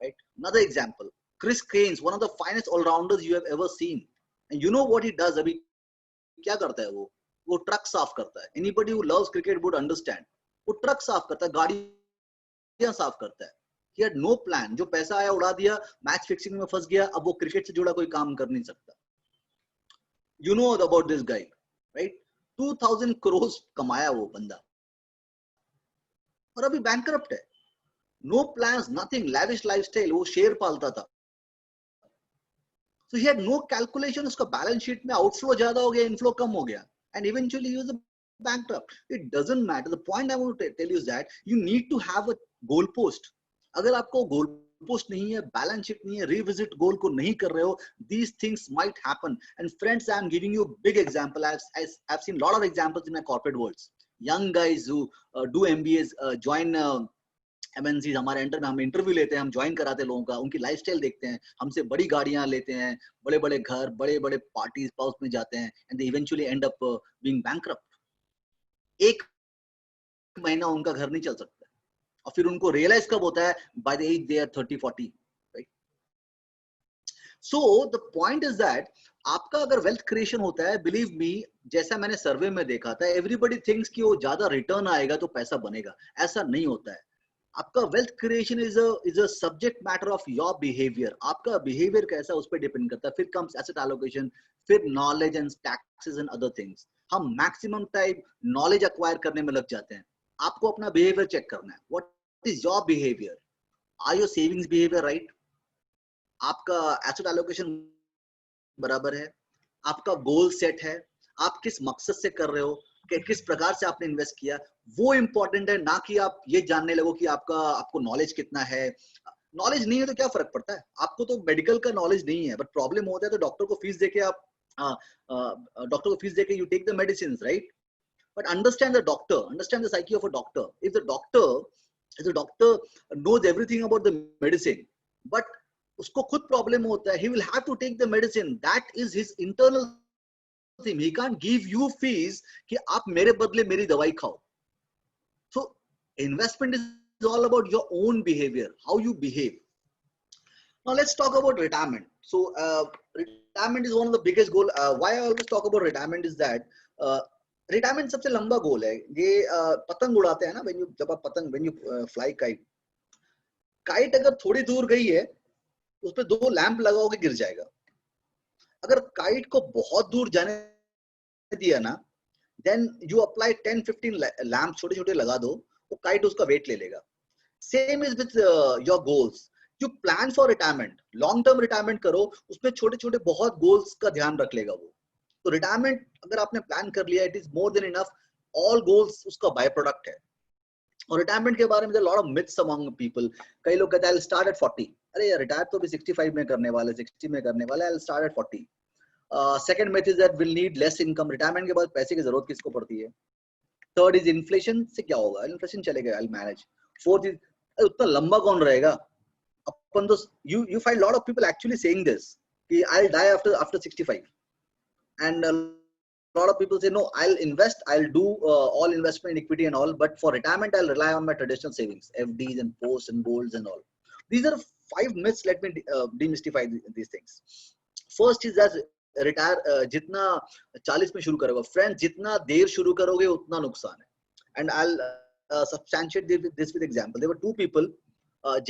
Right? Another example, Chris Gaines, one of the finest all-rounders you have ever seen. And you know what he does? अभी क्या करता है वो truck साफ करता है. Anybody who loves cricket would understand. वो truck साफ करता है, गाड़ियां साफ करता है. He had no plan. जो पैसा आया उड़ा दिया, मैच फिक्सिंग में फंस गया, अब वो क्रिकेट से जुड़ा कोई काम कर नहीं सकता. You know about this guy, right? 2000 crores कमाया वो बंदा और अभी बैंकरप्ट है. No plans, nothing, lavish lifestyle. वो शेयर पालता था. So he had no calculation. उसका बैलेंस शीट में आउटफ्लो ज्यादा हो गया, इनफ्लो कम हो गया, and eventually he was bankrupt. It doesn't matter. The point I want to tell you is that you need to have a goal post. अगर आपको goal post नहीं है, बैलेंस शीट नहीं है, रिविजिट गोल को नहीं कर रहे हो, these things might happen. And friends, I am giving you a big example. I've seen a lot of examples in my corporate worlds. Young guys who do MBAs, join MNCs, हमारे under में हम interview लेते हैं, हम join कराते हैं लोगों का, उनकी लाइफस्टाइल देखते हैं, हमसे बड़ी गाड़ियां लेते हैं, बड़े बड़े घर, बड़े बड़े पार्टीज पाउस में जाते हैं, and they eventually and up being bankrupt. एक महीना उनका घर नहीं चल सकता और फिर उनको रियलाइज कब होता है? By the age they are 30-40, right? So the point is that आपका अगर वेल्थ क्रिएशन होता है, बिलीव मी, जैसा मैंने सर्वे में देखा था, एवरीबॉडी थिंक्स कि वो ज्यादा रिटर्न आएगा तो पैसा बनेगा. ऐसा नहीं होता है. आपका wealth creation is a subject matter of your behaviour. आपका बिहेवियर कैसा उस पर डिपेंड करता है. फिर कम्स एसेट एलोकेशन, फिर knowledge and taxes and other things. हम मैक्सिमम टाइम नॉलेज अक्वायर करने में लग जाते हैं. आपको अपना बिहेवियर चेक करना है. What is your behaviour? Are your savings behaviour right? आपका एसेट एलोकेशन बराबर है? आपका गोल सेट है? आप किस मकसद से कर रहे हो? किस प्रकार से आपने इन्वेस्ट किया? वो इंपॉर्टेंट है, ना कि आप ये जानने लगो कि आपको नॉलेज कितना है. नॉलेज नहीं है तो क्या फर्क पड़ता है? आपको तो मेडिकल का नॉलेज नहीं है, बट प्रॉब्लम होता है तो डॉक्टर को फीस देके आप डॉक्टर को फीस देके you take the medicine, right? But understand the doctor, understand the psyche of a doctor. If the doctor knows everything about the medicine, but usko khud problem hota hai, he will have to take the medicine. That is his internal thing. He can't give you fees कि आप मेरे बदले मेरी दवाई खाओ. So investment is all about your own behavior, how you behave. Now let's talk about retirement. So retirement is one of the biggest goal. Why I always talk about retirement is that retirement सबसे लंबा गोल है. ये पतंग उड़ाते हैं ना, जब आप पतंग, व्हेन यू फ्लाई काइट अगर थोड़ी दूर गई है उस पे 2 लैंप लगाओगे गिर जाएगा. अगर काइट को बहुत दूर जाने दिया ना, देन यू अप्लाई 10-15 लैंप छोटे छोटे लगा दो, वो काइट उसका वेट ले लेगा. Same is with your goals. You plan for retirement, long term retirement करो, उसमें छोटे छोटे बहुत गोल्स का ध्यान रख लेगा वो. तो रिटायरमेंट अगर आपने प्लान कर लिया, it is more than enough. All goals उसका बाय प्रोडक्ट है. और रिटायरमेंट के बारे में lot of myths among people. कई लोग कहते हैं आई विल स्टार्ट एट 40. अरे यार, रिटायर तो भी 65 में करने वाले, 60 में करने वाले. I will start at 40. Second myth is that will need less income. Retirement के बाद पैसे की जरूरत किसको पड़ती है? थर्ड इज इन्फ्लेशन से क्या होगा? इन्फ्लेशन चलेगा, I will manage. Fourth is उतना लंबा कौन रहेगा? अपन तो you find lot of people actually saying this कि I will die after 65. And a lot of people say, no, I'll invest, I'll do all investment in equity and all, but for retirement, I'll rely on my traditional savings, FDs and posts and golds and all. These are 5 myths. Let me demystify these things. First is that retire जितना 40 में शुरू करोगे, friends, जितना देर शुरू करोगे उतना नुकसान है. And I'll substantiate this with example. There were 2 people,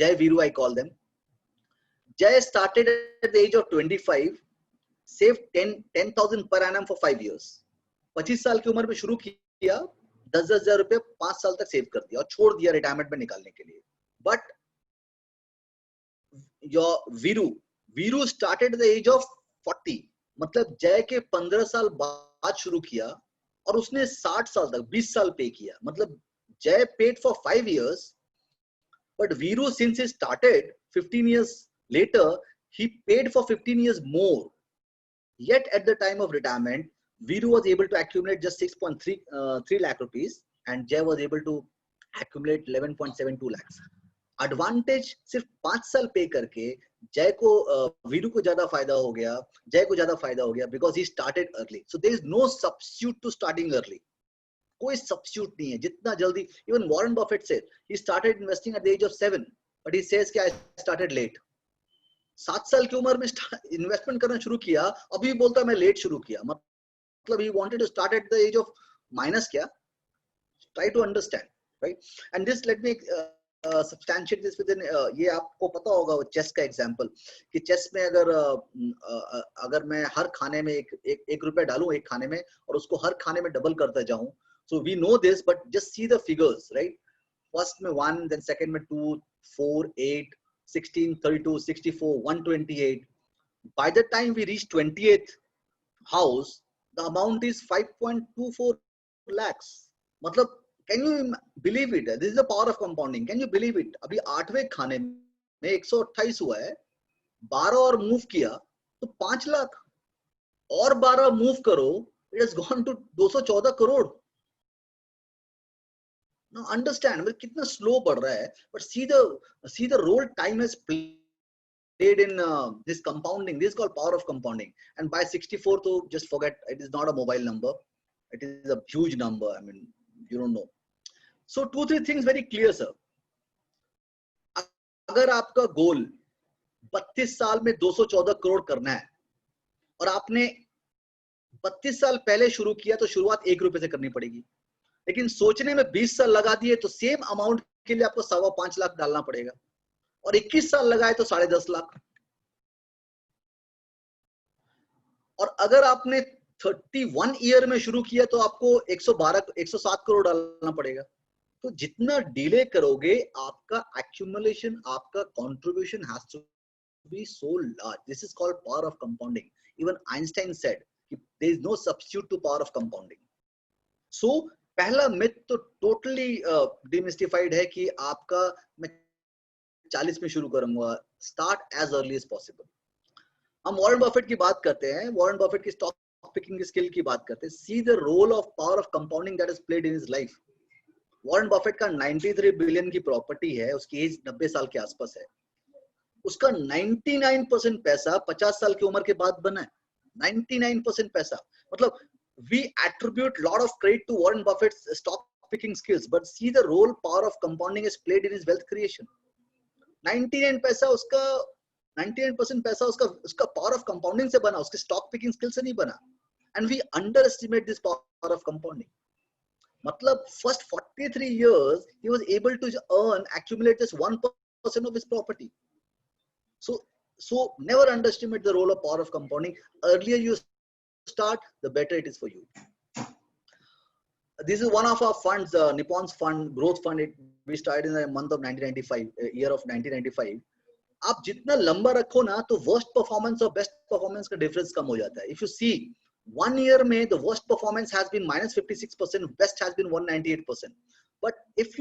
Jay Viru, I call them. Jay started at the age of 25. Save 10,000 per annum for 5 years. 25 साल की उम्र में शुरू किया, 10,000 रुपए 5 साल तक सेव कर दिया और छोड़ दिया रिटायरमेंट में निकालने के लिए. But your Veeru started the age of 40. मतलब जय के 15 साल बाद शुरू किया और उसने 60 साल तक 20 साल पे किया. मतलब जय paid for 5 years, but Veeru since he started 15 years later, he paid for 15 years more. Yet at the time of retirement, Viru was able to accumulate just 6.3 lakh rupees, and Jay was able to accumulate 11.72 lakhs. Advantage सिर्फ 5 साल पे करके जय को वीरू को ज्यादा फायदा हो गया, जय को ज्यादा फायदा हो गया because he started early. So there is no substitute to starting early. कोई सब्स्टिट्यूट नहीं है. जितना जल्दी, even Warren Buffett says he started investing at the age of 7 but he says कि आई स्टार्टेड लेट. 7 साल की उम्र में इन्वेस्टमेंट करना शुरू किया, अभी बोलता है मैं लेट शुरू किया. मतलब he wanted to start at the age of minus क्या? Try to understand, right? And this, let me substantiate this within ये आपको पता होगा वो चेस का एग्जांपल कि चेस में अगर मैं हर खाने में एक रुपया डालूं एक खाने में और उसको हर खाने में डबल करता जाऊं, so we know this but just see the figures, right? First में 1, then second में 2, 4, 8, 16, 32, 64, 128. By the time we reach 28th house, the amount is 5.24 lakhs. मतलब can you believe it? This is the power of compounding. Can you believe it? अभी 8वें खाने में 128 हुआ है, 12 और move किया तो 5 लाख, और 12 मूव करो, it has gone to 214 crore. Now understand कितना slow बढ़ रहा है, but see the role time has played in this compounding. This is called power of compounding. And by 64, so just forget, it is not a mobile number. It is a huge number. I mean, you don't know. So 2-3 things very clear, sir. अगर आपका गोल 32 साल में 214 करोड़ करना है और आपने 32 साल पहले शुरू किया तो शुरुआत 1 रुपए से करनी पड़ेगी. लेकिन सोचने में 20 साल लगा दिए तो सेम अमाउंट के लिए आपको 5.25 लाख डालना पड़ेगा, और 21 साल लगाए तो 10.5 लाख. और अगर आपने 31 ईयर में शुरू किया तो आपको 107 करोड़ डालना पड़ेगा. तो जितना डिले करोगे आपका accumulation, आपका contribution has to be so large. This is called power of compounding. Even Einstein said there is no substitute to power of compounding. So पहला myth तो totally demystified है कि आपका मैं 40 में शुरू करूंगा. Start as early as possible. हम वॉरेन बफेट की बात करते हैं, वॉरेन बफेट की स्टॉक पिकिंग स्किल की बात करते हैं. See the role of power of compounding that has played in his life. Warren Buffett का 93 बिलियन की प्रॉपर्टी है, उसकी एज 90 साल के आसपास है. उसका 99% पैसा 50 साल की उम्र के बाद बना है. 99% पैसा. मतलब we attribute lot of credit to Warren Buffett's stock picking skills, but see the role power of compounding has played in his wealth creation. 99% पैसा उसका power of compounding से बना, उसके stock picking skill से नहीं बना. And we underestimate this power of compounding. मतलब first 43 years he was able to accumulate just 1% of his property. So never underestimate the role of power of compounding. Earlier you start, the better it is for you. This is one of our funds, Nippon's fund, growth fund. We started in the month of 1995, year of 1995. आप जितना लंबा रखो ना तो worst performance और best performance का difference कम हो जाता है. If you see 1 year में the worst performance has been -56%, best has been 198%. But if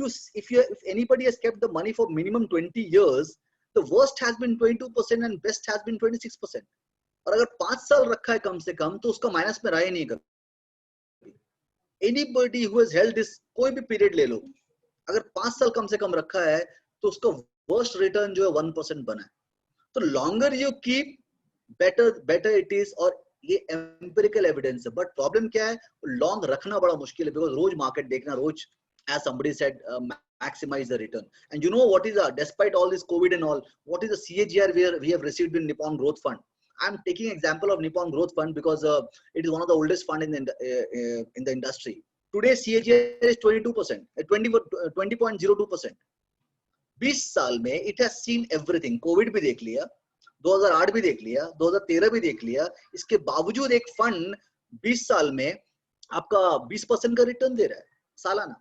anybody has kept the money for minimum 20 years, the worst has been 22% and best has been 26%. और अगर 5 साल रखा है कम से कम तो उसका माइनस में रहा ही नहीं कभी. Anybody who has held this, कोई भी पीरियड ले लो, अगर 5 साल कम से कम रखा है तो उसका वर्स्ट रिटर्न जो है 1% बना है. तो longer you keep better it is, और ये एम्पिरिकल एविडेंस है. बट प्रॉब्लम क्या है, लॉन्ग रखना बड़ा मुश्किल है, बिकॉज रोज मार्केट देखना, रोज as somebody said, maximize the return. And you know what is despite all this COVID and all, what is the CAGR we have received in Nippon Growth Fund? I'm taking example of Nippon Growth Fund because it is one of the oldest fund in the industry. Today CAGR is 22%, 20.02%. 20 साल में it has seen everything. COVID भी देख लिया, 2008 भी देख लिया, 2013 भी देख लिया. इसके बावजूद एक फंड 20 साल में आपका 20% का रिटर्न दे रहा है सालाना.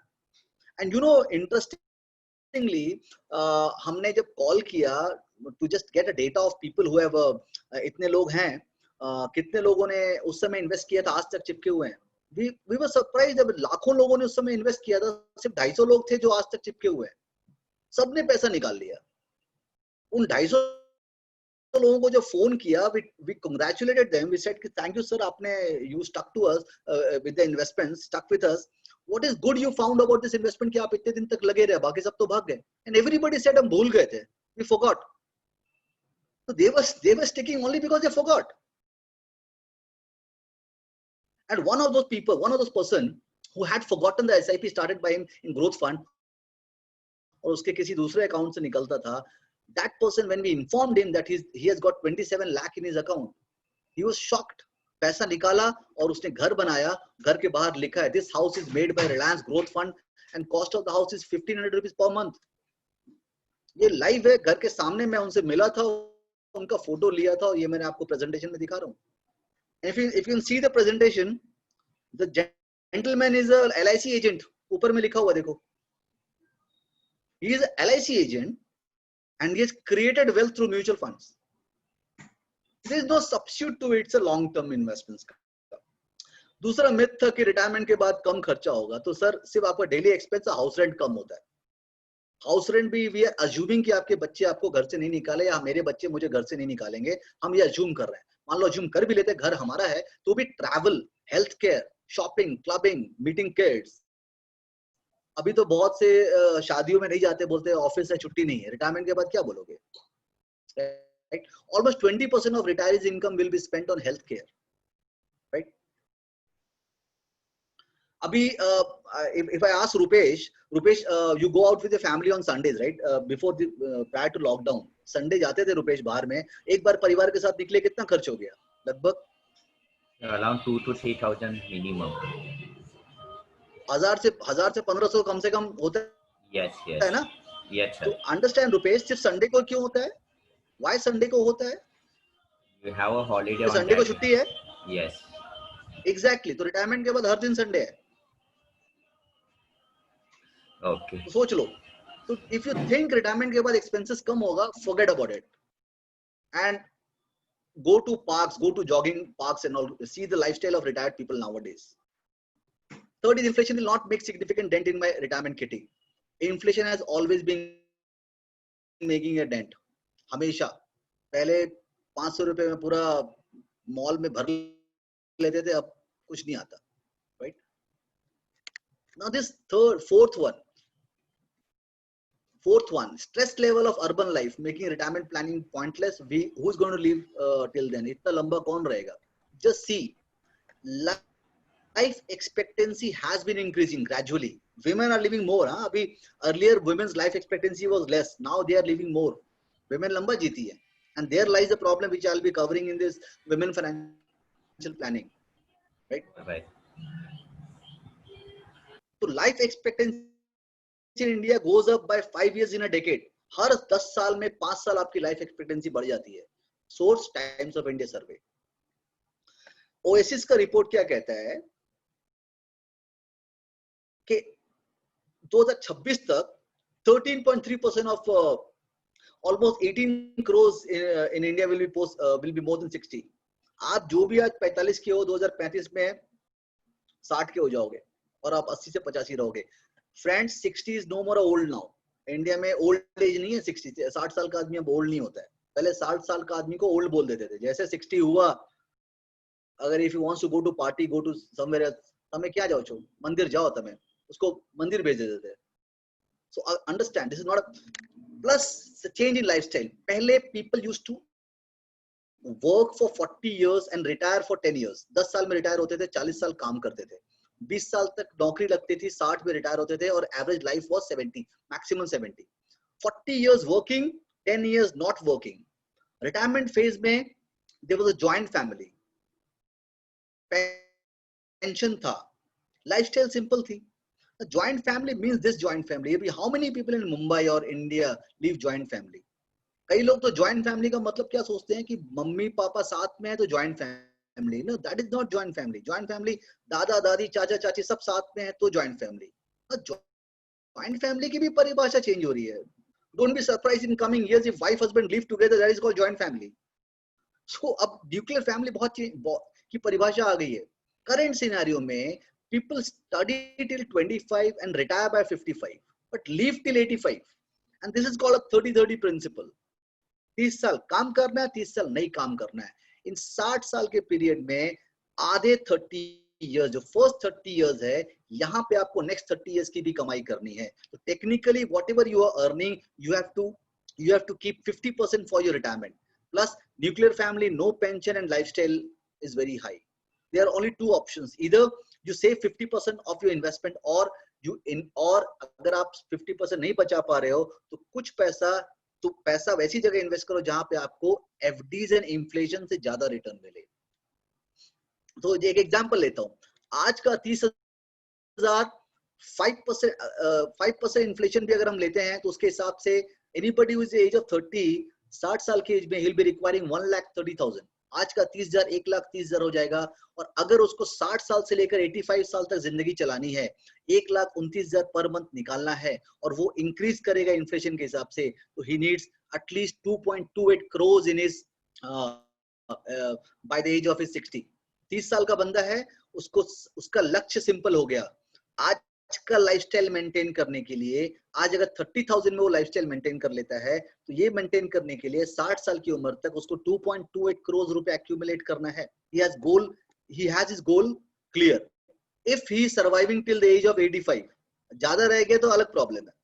And you know, interestingly, हमने जब कॉल किया to just get a data of people who have इतने लोग हैं, कितने लोगों ने उस समय इन्वेस्ट किया था आज तक चिपके हुए हैं. We were surprised जब लाखों लोगों ने उस समय इन्वेस्ट किया था, सिर्फ 250 लोग थे जो आज तक चिपके हुए हैं. सबने पैसा निकाल लिया. उन 250 लोगों को जब फोन किया, we congratulated them. We said कि thank you sir, आपने you stuck to us with the investments, stuck with us. What is good you found about this investment कि आप इतने दिन तक लगे रहे, बाकी सब तो भाग गए. And everybody said हम भूल गए थे, we forgot. So they were sticking only because they forgot. And one of those person who had forgotten the SIP started by him in growth fund, और उसके किसी दूसरे account से निकलता था, that person, when we informed him that he has got 27 lakh in his account, he was shocked. पैसा निकाला और उसने घर बनाया, घर के बाहर लिखा है, this house is made by Reliance Growth Fund and cost of the house is 1500 rupees per month. ये लाइव है, घर के सामने मैं उनसे मिला था, उनका फोटो लिया था, और ये मैंने आपको प्रेजेंटेशन में दिखा रहा हूँ. If you can see the presentation, the gentleman is a LIC agent. ऊपर में लिखा हुआ देखो. He is a LIC agent and he has created wealth through mutual funds. There is no substitute to it. It's a long-term investments. दूसरा myth था कि retirement के बाद कम खर्चा होगा. तो सर सिर्फ आपका डेली एक्सपेंस हाउस रेंट कम होता है. हाउस रेंट भी वी आर अज्यूमिंग कि आपके बच्चे आपको घर से नहीं निकाले या मेरे बच्चे मुझे घर से नहीं निकालेंगे. हम ये अज्यूम कर रहे हैं. मान लो अज्यूम कर भी लेते, घर हमारा है, तो भी travel, health care, shopping, clubbing, meeting kids. अभी तो बहुत से शादियों में नहीं जाते, बोलते ऑफिस है, छुट्टी नहीं है. रिटायरमेंट के बाद क्या बोलोगे? Right? Almost 20% of retirees' income will be spent on health care. Right? Abhi, if I ask Rupesh, you go out with your family on Sundays, right? Before prior to lockdown, Sunday जाते थे रुपेश बाहर में. एक बार परिवार के साथ निकले, कितना खर्च हो गया? लगभग around 2,000 to 3,000 minimum. 1000 से 1500 कम से कम होता Yes, है ना? Yes, sir. तो अंडरस्टैंड रुपेश, सिर्फ संडे को क्यों होता है? Why संडे को होता है? You have a holiday on Sunday को that छुट्टी है? day. Yes. Exactly. तो रिटायरमेंट के बाद हर दिन संडे है. Okay. तो सोच लो. So if you think retirement के बाद एक्सपेंसेस कम होगा, forget about it. And go to parks, go to jogging parks and all. See the lifestyle of retired people nowadays. Third is inflation will not make significant dent in my retirement kitty. Inflation has always been making a dent. हमेशा. पहले 500 रुपए में पूरा mall में भर लेते थे, अब कुछ नहीं आता. Right? Now this fourth one, stress level of urban life making retirement planning pointless. Who's going to live till then? इतना लंबा कौन रहेगा? Just see, life expectancy has been increasing gradually. Women are living more. अभी earlier women's life expectancy was less. Now they are living more. Women लंबा जीती है. And there lies the problem which I'll be covering in this women financial planning. Right? Right. So life expectancy in India goes up by 5 years in a decade. हर 10 साल में 5 साल आपकी life expectancy बढ़ जाती है. Source times of India survey. Oasis का report क्या कहता है कि 2026 तक 13.3% of almost 18 crores in India will be more than 60. आप जो भी आज 45 के हो, 2035 में 60 के हो जाओगे और आप 80 से 85 रहोगे. Friends, 60 is no more old now. India में ओल्ड एज नहीं है 60. 60 साल का आदमी अब ओल्ड नहीं होता है. पहले 60 साल का आदमी को ओल्ड बोल देते थे. जैसे 60 हुआ, अगर if you wants to go to party, go to somewhere else, तमें क्या जाओ छो, मंदिर जाओ, तमें उसको मंदिर भेज देते थे. So understand, this is not plus change in lifestyle. पहले people used to work for 40 years and retire for 10 years. 10 साल में रिटायर होते थे, 40 साल काम करते थे, 20 साल तक नौकरी लगती थी, 60 में रिटायर होते थे और average life was 70, maximum 70. 40 years working, 10 years not working. Retirement phase में there was a joint family, pension था, लाइफस्टाइल सिंपल थी. Joint family means this joint family. अभी how many people in Mumbai और इंडिया लिव जॉइंट फैमिली? कई लोग तो joint family का मतलब क्या सोचते हैं कि मम्मी पापा साथ में है तो joint family. No, that is not joint family. Joint family दादा दादी चाचा चाची सब साथ में है तो जॉइंट फैमिली. जॉइंट फैमिली की भी परिभाषा चेंज हो रही है. Don't be surprised in coming years if wife husband live together, that is called joint family. So अब न्यूक्लियर फैमिली बहुत की परिभाषा आ गई है. करंट सिनेरियो में people study till 25 and retire by 55 but live till 85, and this is called a 30-30 principle. 30 साल काम करना है, 30 साल नहीं काम करना है. इन 60 साल के पीरियड में आधे 30 years, जो फर्स्ट 30 years है, यहाँ पे आपको नेक्स्ट 30 years की भी कमाई करनी है. तो technically whatever you are earning, you have to keep 50% for your retirement. Plus nuclear family, no pension and lifestyle is very high. There are only two options. Either you save 50% of your investment or अगर आप 50% नहीं बचा पा रहे हो तो कुछ पैसा वैसी जगह इन्वेस्ट करो जहां पे आपको एफडीज एंड इन्फ्लेशन से ज्यादा रिटर्न मिले. तो एक एग्जांपल लेता हूं. आज का 30,000 5% इन्फ्लेशन भी अगर हम लेते हैं तो उसके हिसाब से anybody who is age of 60 साल की एज में he'll be requiring 1,30,000. आज का 30,000 1,30,000 हो जाएगा. और अगर उसको 60 साल से लेकर 85 साल तक जिंदगी चलानी है 1,29,000 पर मंथ निकालना है और वो इंक्रीज करेगा इन्फ्लेशन के हिसाब से, तो he needs at least 2.28 crores in his by the age of his 60. 30 साल का बंदा है, उसका लक्ष्य सिंपल हो गया. आज का लाइफस्टाइल मेंटेन करने के लिए, आज अगर 30,000 में वो लाइफस्टाइल मेंटेन कर लेता है तो ये मेंटेन करने के लिए 60 साल की उम्र तक उसको 2.28 करोड़ रुपए एक्यूमुलेट करना है. He has his goal clear. If he is surviving till the age of 85, ज्यादा रह गए तो अलग प्रॉब्लम है.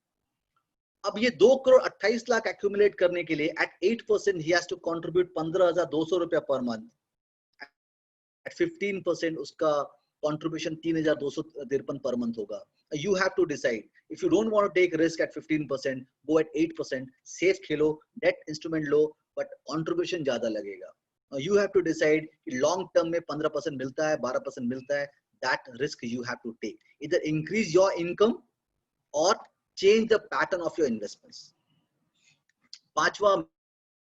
अब ये 2 करोड़ 28 लाख एक्यूमुलेट करने के लिए at 8% he has to contribute 15,200 रुपया पर मंथ. At 15% उसका contribution 3,253 per month होगा. You have to decide. If you don't want to take risk at 15%, go at 8%. Safe Khelo, debt instrument low, but contribution ज़्यादा लगेगा. You have to decide कि long term में 15% मिलता है, 12% मिलता है. That risk you have to take. Either increase your income or change the pattern of your investments. पांचवा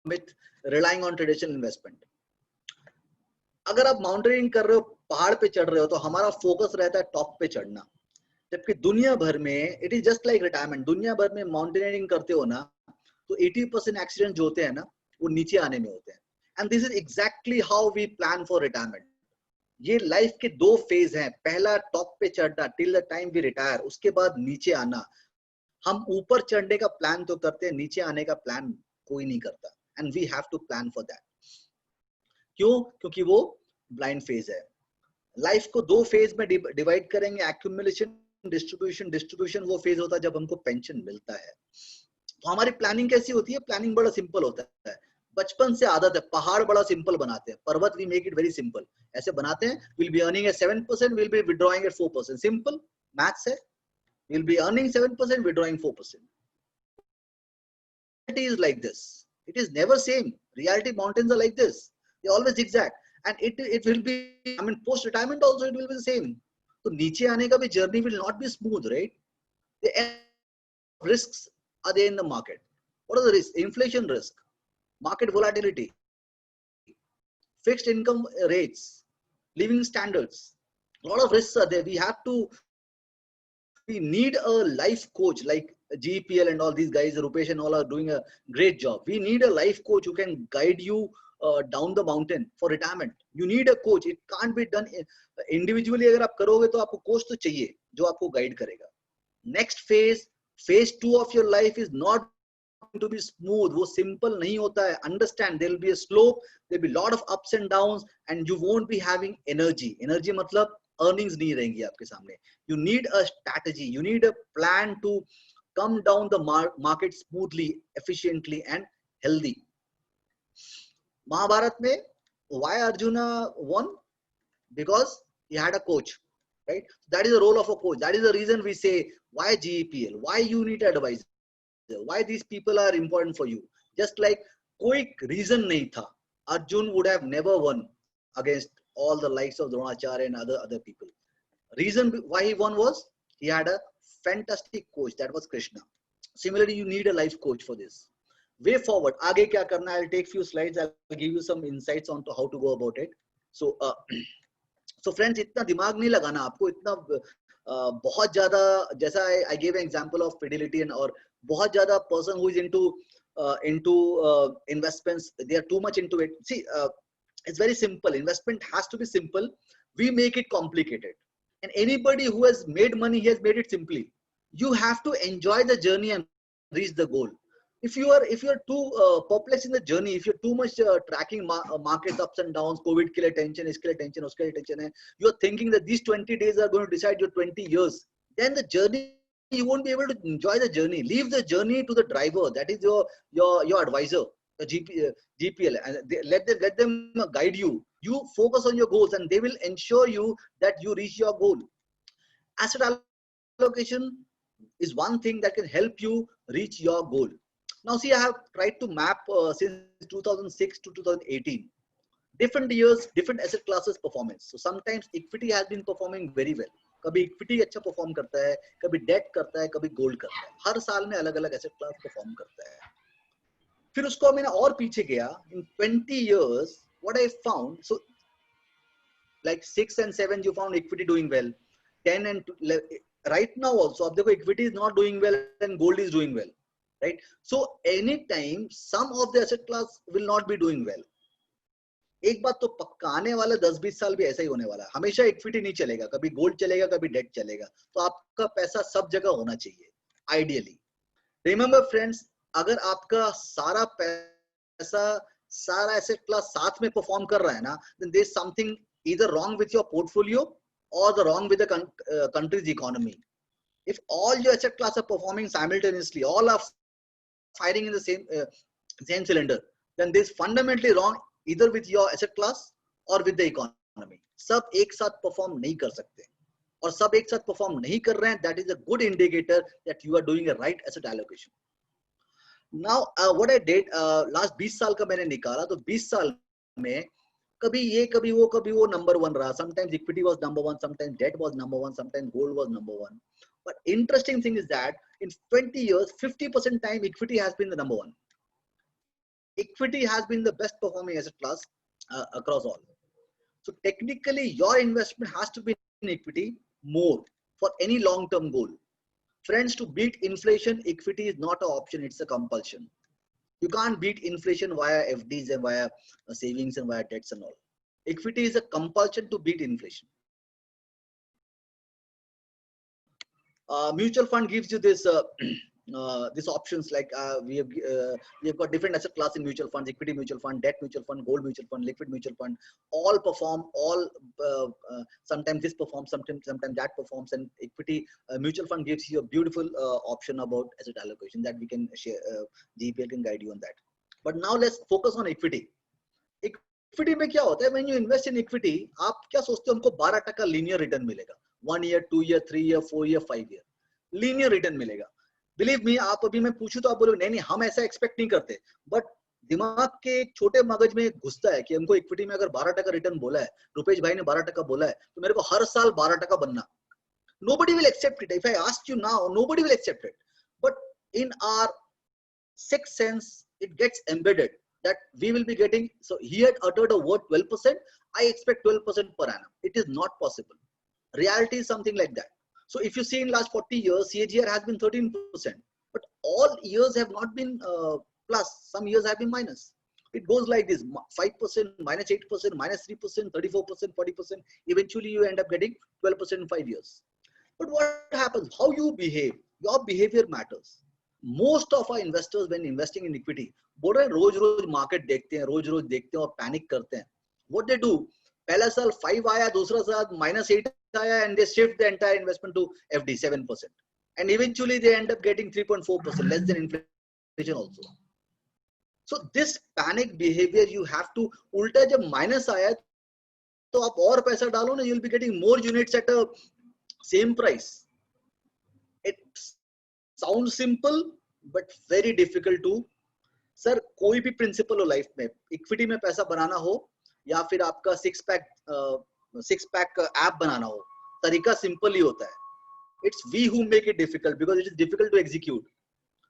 myth, relying on traditional investment. अगर आप माउंटेनिंग कर रहे हो, पहाड़ पे चढ़ रहे हो, तो हमारा फोकस रहता है टॉप पे चढ़ना. जबकि दुनिया भर में it is just like retirement. दुनिया भर में माउंटेनियरिंग करते हो ना तो 80% एक्सीडेंट जो होते हैं ना वो नीचे आने में होते हैं. And this is exactly how we plan for retirement. ये लाइफ के दो फेज हैं. पहला टॉप पे चढ़ना till the time we retire, उसके बाद नीचे आना. हम ऊपर चढ़ने का प्लान तो करते हैं, नीचे आने का प्लान कोई नहीं करता. And we have to plan for that. क्यों? क्योंकि वो ब्लाइंड फेज है. लाइफ को दो फेज में डिवाइड करेंगे. एक्यूमुलेशन, डिस्ट्रीब्यूशन वो फेज होता है जब हमको पेंशन मिलता है. तो हमारी प्लानिंग कैसी होती है? प्लानिंग बड़ा सिंपल होता है. बचपन से आदत है. पहाड़ बड़ा सिंपल बनाते हैं, पर्वत we make it very simple. ऐसे बनाते हैं, will be earning at 7%, will be withdrawing at 4%. Simple maths है. Will be earning 7%, withdrawing 4%. It is like this. It is never same. Reality mountains are like this. They always zigzag. And it will be, I mean, post retirement also it will be the same. So नीचे आने का भी journey will not be smooth, right? The risks are there in the market. What are the risks? Inflation risk, market volatility, fixed income rates, living standards. A lot of risks are there. We need a life coach like GPL and all these guys, Rupesh and all are doing a great job. We need a life coach who can guide you down the mountain for retirement. You need a coach. It can't be done individually. अगर आप करोगे तो आपको coach तो चाहिए जो आपको guide करेगा. Next phase 2 of your life is not going to be smooth. वो simple नहीं होता है. Understand, there will be a slope, there will be a lot of ups and downs, and you won't be having energy. Energy मतलब earnings नहीं रहेंगी आपके सामने. You need a strategy. You need a plan to come down the market smoothly, efficiently, and healthy. Mahabharat में why Arjuna won? Because he had a coach, right? That is the role of a coach. That is the reason we say why GEPL, why you need advisor, why these people are important for you. Just like कोई reason नहीं था, Arjun would have never won against all the likes of Dronacharya and other people. Reason why he won was he had a fantastic coach, that was Krishna. Similarly, you need a life coach for this. Way forward, आगे क्या करना है? I'll take few slides. I'll give you some insights on to how to go about it. So friends, इतना दिमाग नहीं लगाना आपको. इतना बहुत ज़्यादा, जैसा I gave an example of Fidelity and और बहुत ज़्यादा person who is into investments, they are too much into it. See, it's very simple. Investment has to be simple. We make it complicated. And anybody who has made money, he has made it simply. You have to enjoy the journey and reach the goal. If you are too perplexed in the journey, if you're too much tracking market ups and downs, COVID के लिए tension, इसके लिए tension, उसके लिए tension है, you're thinking that these 20 days are going to decide your 20 years, then the journey, you won't be able to enjoy the journey. Leave the journey to the driver. That is your advisor. GPL, and let them guide you. You focus on your goals, and they will ensure you that you reach your goal. Asset allocation is one thing that can help you reach your goal. Now, see, I have tried to map since 2006 to 2018. Different years, different asset classes performance. So sometimes equity has been performing very well. कभी equity अच्छा perform करता है, कभी date करता है, कभी gold करता है. हर साल में अलग अलग एसेट क्लास परफॉर्म करता है. फिर उसको मैंने और पीछे गया. In 20 years, what I found, so like 6 and 7 you found equity doing well. 10 and right now also, अब देखो equity is not doing well and gold is doing well, right? So anytime some of the asset class will not be doing well. एक बात तो पक्का, आने वाला 10-20 साल भी ऐसा ही होने वाला है. हमेशा इक्विटी नहीं चलेगा, कभी गोल्ड चलेगा, कभी डेट चलेगा. तो आपका पैसा सब जगह होना चाहिए आइडियली. रिमेंबर फ्रेंड्स, अगर आपका सारा पैसा, सारा एसेट क्लास साथ में परफॉर्म कर रहा है ना, then there is something either wrong with your portfolio or the wrong with the country's economy. If all your asset class are performing simultaneously, all are firing in the same cylinder, then this is fundamentally wrong either with your asset class or with the economy. सब एक साथ perform नहीं कर सकते, और सब एक साथ perform नहीं कर रहे हैं, that is a good indicator that you are doing a right asset allocation. Now what I did, last 20 साल का मैंने निकाला, तो 20 साल में कभी ये कभी वो number 1 रहा. Sometimes equity was number 1, sometimes debt was number 1, sometimes gold was number 1. But interesting thing is that in 20 years, 50% time equity has been the number 1. Equity has been the best performing asset class across all. So technically, your investment has to be in equity more for any long-term goal. Friends, to beat inflation, equity is not an option, it's a compulsion. You can't beat inflation via FDs and via savings and via debts and all. Equity is a compulsion to beat inflation. Mutual fund gives you this these options, like we have got different asset class in mutual funds: equity mutual fund, debt mutual fund, gold mutual fund, liquid mutual fund. All perform, all sometimes this performs, sometimes that performs. And equity mutual fund gives you a beautiful option about asset allocation that we can share. GPL can guide you on that. But now let's focus on equity. Equity में क्या होता है? When you invest in equity, आप क्या सोचते हो? हमको 12% linear return मिलेगा. 1 year, 2 year, 3 year, 4 year, 5 year. Linear return मिलेगा. Believe me, आप अभी मैं पूछूं तो आप बोलोगे नहीं हम ऐसा एक्सपेक्ट नहीं करते. बट दिमाग के एक छोटे मगज में घुसता है कि हमको इक्विटी में अगर 12% रिटर्न बोला है, रुपेश भाई ने 12% बोला है, तो मेरे को हर साल 12% बनना. Nobody will accept it. If I ask you now, nobody will accept it. But in our sixth sense, it gets embedded that we will be getting. So he had uttered a word 12%. I expect 12% per annum. It is not possible. Reality is something like that. So if you see in last 40 years, CAGR has been 13%, but all years have not been plus. Some years have been minus. It goes like this: 5%, minus 8%, minus 3%, 34%, 40%. Eventually, you end up getting 12% in 5 years. But what happens? How you behave, your behavior matters. Most of our investors, when investing in equity, बोल रहे रोज market देखते हैं, रोज देखते हैं और panic करते हैं. What they do? पहला साल 5 आया, दूसरा साल -8 आया, and they shift the entire investment to FD 7%, and eventually they end up getting 3.4%, less than inflation also. So this panic behavior you have to उल्टा जब minus आया तो आप और पैसा डालो ना, you'll be getting more units at a same price. It sounds simple but very difficult to. Sir कोई भी प्रिंसिपल हो लाइफ में, इक्विटी में पैसा बनाना हो या फिर आपका सिक्स पैक ऐप बनाना हो, तरीका सिंपल ही होता है. It's we who make it difficult because it is difficult to execute.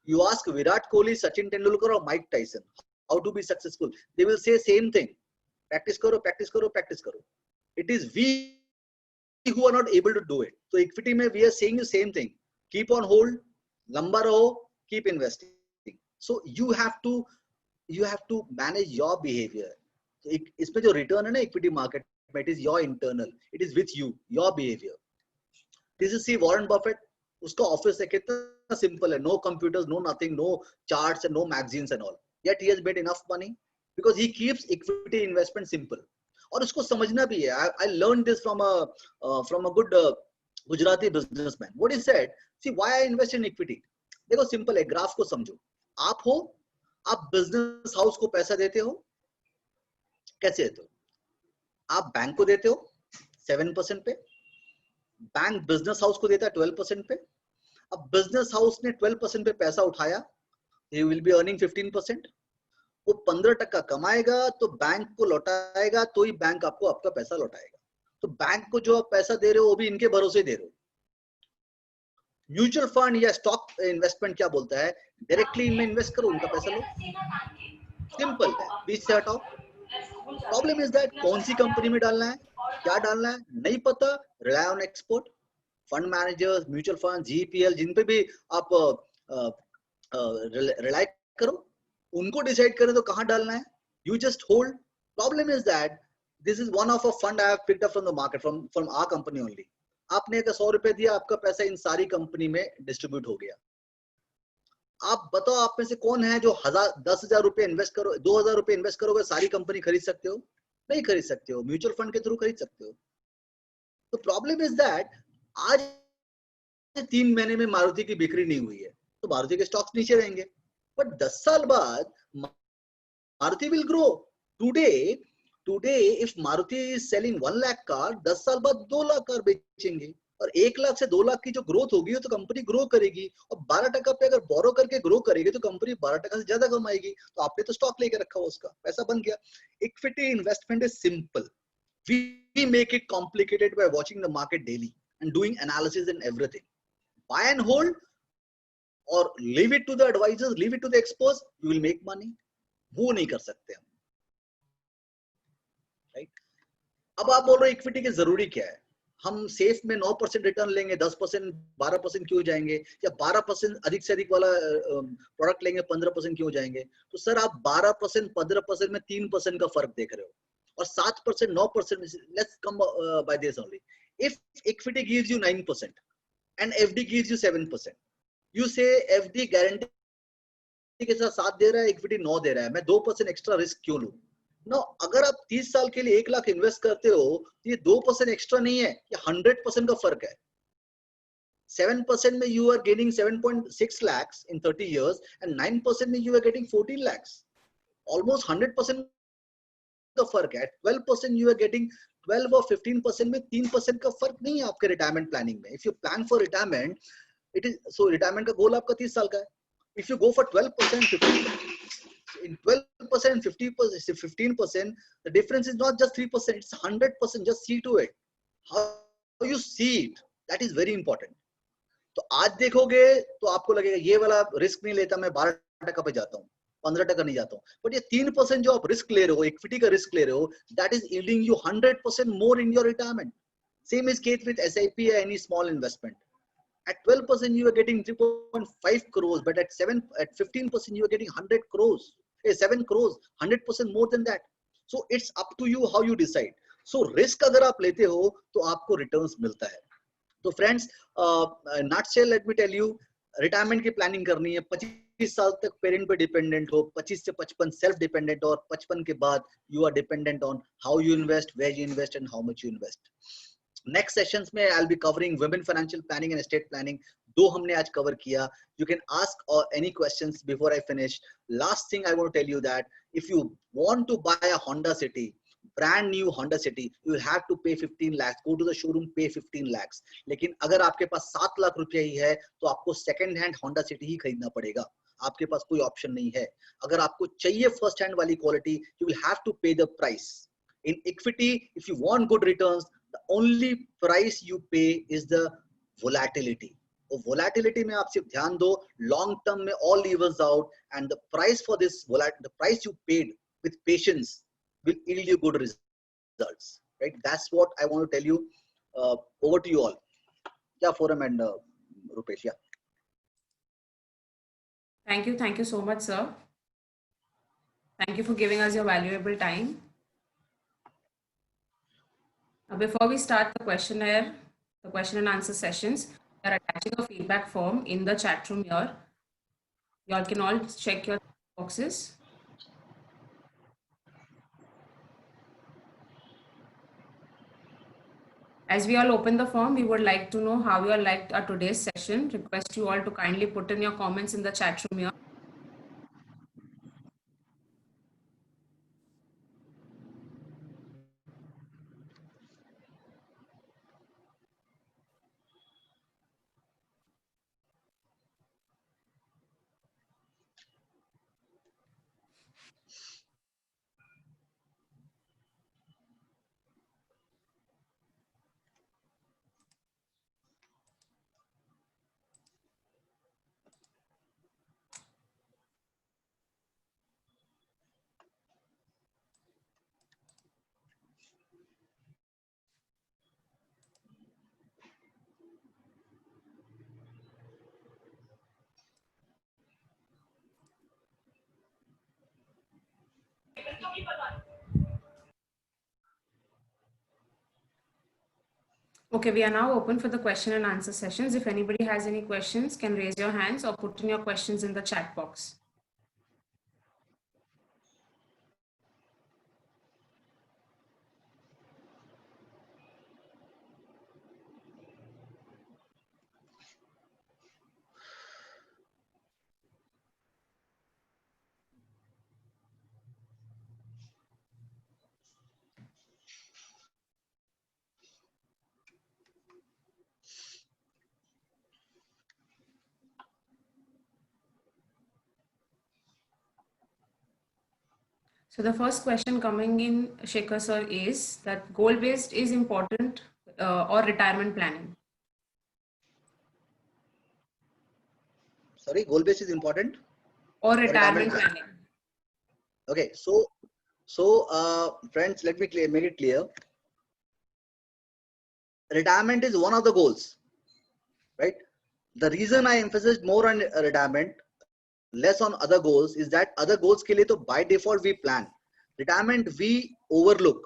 You ask Virat Kohli, Sachin Tendulkar or Mike Tyson how to be successful, they will say same thing: practice karo, practice karo, practice karo. It is we who are not able to do it. So equity mein we are saying the same thing: keep on hold, lamba raho, keep investing. So you have to manage your behavior. इसमें जो return है ना equity market में, it is your internal, it is with you, your behavior. This is see Warren Buffett, उसका office है, कितना simple है, no computers, no nothing, no charts and no magazines and all. Yet he has made enough money because he keeps equity investment simple. और उसको समझना भी है. I learned this from a good Gujarati businessman. What he said, see why I invest in equity. देखो simple है, graph को समझो. आप हो, आप बिजनेस हाउस को पैसा देते हो, कैसे देते हो? आप बैंक को देते हो 7% पे, बैंक बिजनेस हाउस को देता है 12% पे। अब बिजनेस हाउस ने 12% पे पैसा उठाया, he will be earning 15%। वो 15% कमाएगा तो बैंक को लौटाएगा, तो ही बैंक आपको आपका पैसा लौटाएगा। तो बैंक को जो आप पैसा दे रहे हो वो भी इनके भरोसे दे रहे हो। म्यूचुअल फंड या स्टॉक इन्वेस्टमेंट क्या बोलता है, डायरेक्टली इनमें इन्वेस्ट करो, उनका पैसा लो, सिंपल है, बीच से हटाओ। प्रॉब्लम इज दैट कौन सी कंपनी में डालना है, क्या डालना है नहीं पता, rely on expert, fund managers, mutual fund, GPL, जिन पे भी आप रिलाय करो, उनको डिसाइड करें तो कहां डालना है, you just hold. Problem is that this is one of a fund I have picked up from the market, from our company only. आपने अगर 100 रुपए दिया, आपका पैसा इन सारी कंपनी में डिस्ट्रीब्यूट हो गया। आप बताओ आप में से कौन है जो 10,000 रुपए इन्वेस्ट करो, 2,000 रुपए इन्वेस्ट करोगे, सारी कंपनी खरीद सकते हो? नहीं खरीद सकते हो, म्यूचुअल फंड के थ्रू खरीद सकते हो। तो प्रॉब्लम इज दैट आज 3 महीने में मारुति की बिक्री नहीं हुई है, तो मारुति के स्टॉक्स नीचे रहेंगे, बट 10 साल बाद Maruti will grow. Today if Maruti is selling 1 lakh car, 10 साल बाद 2 लाख कार बेचेंगे, और 1 लाख से 2 लाख की जो ग्रोथ होगी तो कंपनी ग्रो करेगी, और 12% पे अगर बोरो करके ग्रो करेगी तो कंपनी 12% से ज्यादा कमाएगी। तो आपने तो स्टॉक लेके रखा हुआ, उसका पैसा बन गया। Equity investment is simple, we make it complicated by watching the market daily and doing analysis and everything. Buy and hold or leave it to the advisors, leave it to the experts, you will make money. वो नहीं कर सकते हम, right? अब आप बोल रहे हो इक्विटी की जरूरी क्या है, हम सेफ में 9% रिटर्न लेंगे, 10% 12% क्यों जाएंगे, या 12% अधिक से अधिक वाला प्रोडक्ट लेंगे 15% क्यों जाएंगे? तो सर आप 12% 15% में 3% का फर्क देख रहे हो, और 7% 9%, let's come by this only. If equity gives you 9% and FD gives you 7%, you say FD guarantee के साथ 7 दे रहा है, इक्विटी 9 दे रहा है, मैं 2% एक्स्ट्रा रिस्क क्यों लूं? नो, अगर आप 30 साल के लिए 1 लाख इन्वेस्ट करते हो तो ये 2% एक्स्ट्रा नहीं है, ये 100% का फर्क है। 7% में you are gaining 7.6 lakhs in 30 years and 9% में you are getting 14 lakhs, almost 100% का फर्क है। 12% यू आर गेटिंग 12 और 15% में 3% का फर्क नहीं है आपके रिटायरमेंट प्लानिंग में। If you plan for retirement, it is so retirement का गोल आपका 30 साल का है। If you go for 12%, 15% 12% 50%, 15%, the difference is not just 3%, it's 100%. just see to it how you see it, that is very important. तो आज देखोगे तो आपको लगेगा ये वाला रिस्क नहीं लेता, मैं 12% पे जाता हूँ, 15% नहीं जाता हूँ, बट ये 3% जो आप रिस्क ले रहे हो, इक्विटी का रिस्क ले रहे हो, that is yielding you 100% more in your retirement. Same is case with SIP or any small investment. At 12% you are getting 3.5 crores, but at 15% you are getting 100 crores, 7 crores, 100% more than that. So it's up to you how you decide. So risk अगर आप लेते हो तो आपको returns मिलता है। तो friends, nutshell let me tell you, retirement की प्लानिंग करनी है, 25 साल तक पेरेंट पे डिपेंडेंट हो, 25 से 55 सेल्फ डिपेंडेंट, और 55 के बाद you are dependent on how you invest, where you invest and how much you invest. Next sessions में I will be covering women financial planning and estate planning. 2 हमने आज cover किया। You can ask any questions before I finish. Last thing I want to tell you that if you want to buy a Honda City, brand new Honda City, you will have to pay 15 lakhs. Go to the showroom, pay 15 lakhs. लेकिन अगर आपके पास 7 लाख रुपया ही है तो आपको second hand Honda City ही खरीदना पड़ेगा, आपके पास कोई ऑप्शन नहीं है। अगर आपको चाहिए फर्स्ट हैंड वाली quality, you will have to pay the price. In equity, if you want good returns, the only price you pay is the volatility. और volatility में आप सिर्फ ध्यान दो, long term में all levers out, and the price for this the price you paid with patience will yield you good results, right? That's what I want to tell you. Over to you all. Yeah, Forum and Rupesh. Yeah. Thank you so much, sir. Thank you for giving us your valuable time. Now, before we start the question and answer sessions, we are attaching a feedback form in the chat room here. You all can all check your boxes. As we all open the form, we would like to know how you all liked our today's session. Request you all to kindly put in your comments in the chat room here. Okay, we are now open for the question and answer sessions. If anybody has any questions, can raise your hands or put in your questions in the chat box. So the first question coming in, Shekhar sir, is that goal-based is important or retirement planning? Sorry, goal based is important Or or retirement retirement plan? planning? Okay, friends, let me make it clear. Retirement is one of the goals, right? The reason I emphasize more on retirement, less on other goals, is that other goals के लिए तो by default we plan. Retirement we overlook.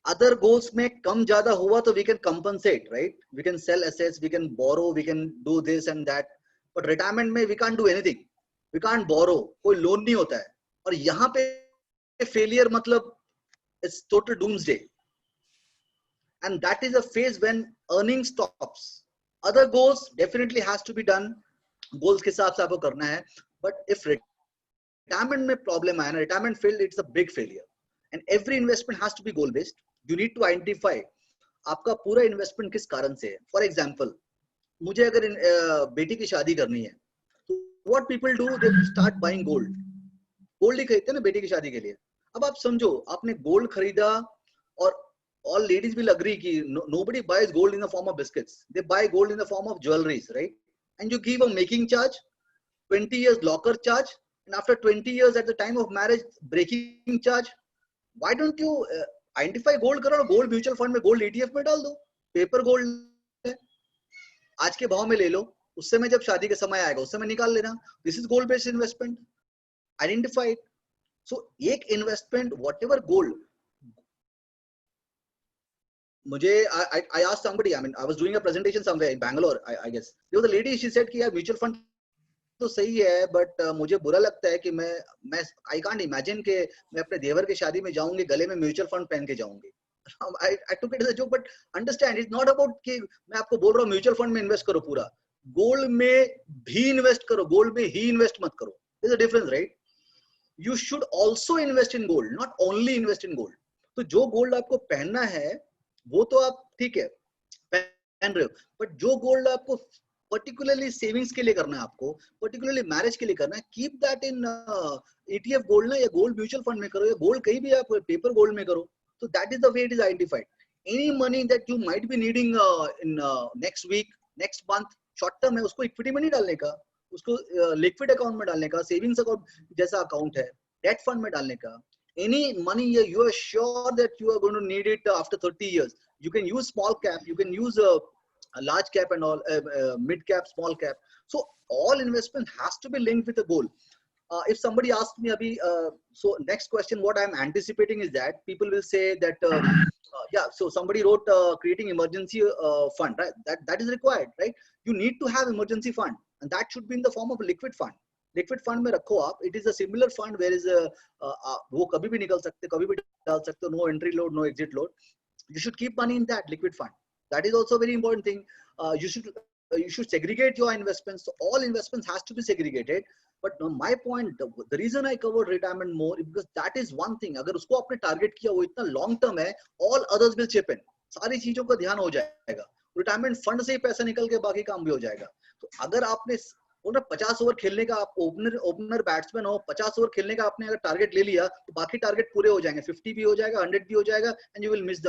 Other goals में कम ज्यादा हुआ तो we can compensate, right? We can sell assets, we can borrow, we can do this and that. But retirement में we can't do anything. We can't borrow. कोई loan नहीं होता है. और यहाँ पे failure मतलब it's total doomsday. And that is a phase when earning stops. Other goals definitely has to be done. Goals के हिसाब से आपको करना है. But if retirement में problem आया ना, retirement failed, it's a big failure. And every investment has to be goal based. You need to identify आपका पूरा investment किस कारण से है. For example, मुझे अगर बेटी की शादी करनी है, तो what people do, they start buying gold. Gold ही खरीदते हैं ना बेटी की शादी के लिए. अब आप समझो, आपने gold खरीदा और all ladies will agree कि nobody buys gold in the form of biscuits. They buy gold in the form of jewelries, right? And you give a making charge, 20 years locker charge, and after 20 years at the time of marriage, breaking charge. Why don't you identify gold करो और gold mutual fund में gold ETF में डाल दो. Paper gold है, आज के भाव में ले लो, उससे में जब शादी का समय आएगा उससे में निकाल लेना. This is gold based investment. Identify it. So एक investment, whatever gold. I asked somebody, I mean, I was doing a presentation somewhere in Bangalore, I guess. There was a lady, she said कि यार mutual fund तो सही है, but मुझे बुरा लगता है कि मैं I can't imagine कि मैं अपने देवर की शादी में जाऊंगी, गले में mutual fund पहन के जाऊंगी. I took it as a joke, but understand, it's not about कि मैं आपको बोल रहा हूँ mutual fund में invest करो पूरा. Gold में भी invest करो, gold में ही invest मत करो. There's a difference, right? You should also invest in gold, not only invest in gold. तो जो gold आपको पहनना है वो तो आप ठीक है पहन रहे हो, बट जो गोल्ड आपको पर्टिकुलरली सेविंग्स के लिए करना है, आपको पर्टिकुलरली मैरिज के लिए करना है, keep that in ETF gold ना, या गोल्ड म्यूचुअल फंड में करो, या गोल्ड कहीं भी आप पेपर गोल्ड में करो. तो that is the way it is identified. Any money that you might be needing in next week, next month, short term है, उसको इक्विटी में नहीं डालने का, उसको लिक्विड अकाउंट में डालने का, सेविंग्स अकाउंट जैसा अकाउंट है, डेट फंड में डालने का. Any money you are sure that you are going to need it after 30 years, you can use small cap, you can use a large cap and all, mid cap, small cap. So all investment has to be linked with a goal. If somebody asks me abhi, so next question what I am anticipating is that people will say that yeah, so somebody wrote creating emergency fund, right? That is required, right? You need to have emergency fund, and that should be in the form of a liquid fund. Liquid fund में रखो आप. It is a similar fund where is वो कभी भी निकल सकते, कभी भी डाल सकते हो, no entry load, no exit load. You should keep money in that liquid fund. That is also very important thing. You should segregate your investments. So all investments has to be segregated. But my point, the reason I covered retirement more is because that is one thing. अगर उसको आपने target किया, वो इतना long term है, all others will chip in. सारी चीजों का ध्यान हो जाएगा. रिटायरमेंट फंड से ही पैसा निकल के बाकी काम भी हो जाएगा. तो अगर आपने 50 ओवर खेलने का, आप ओपनर बैट्समैन हो, 50 ओवर खेलने का आपने अगर टारगेट ले लिया, तो बाकी टारगेट पूरे हो जाएंगे, 50 भी हो जाएगा, 100 भी हो जाएगा, and you will miss the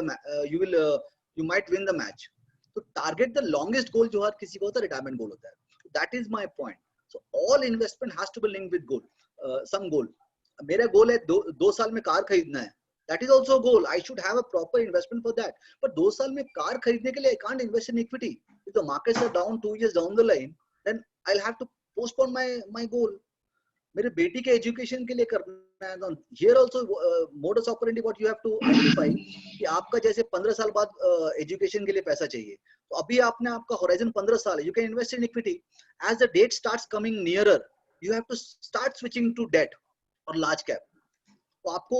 you might win the match. तो टारगेट द लॉन्गेस्ट गोल जो हर किसी को होता है, रिटायरमेंट गोल होता है. That is my point. So all investment has to be linked with goal, some goal. मेरा गोल है 2 साल में कार खरीदना है. That is also a goal. I should have a proper investment for that. But 2 साल में car खरीदने के लिए I can't invest in equity. If the markets are down 2 years down the line, then I'll have to postpone my goal. मेरे बेटी के education के लिए करना है, तो here also modus operandi what you have to identify कि आपका जैसे 15 साल बाद एजुकेशन के लिए पैसा चाहिए, तो अभी आपने आपका होराइजन 15 साल है, you can invest in equity. As the date starts coming nearer, you have to start switching to debt और लार्ज कैप. तो आपको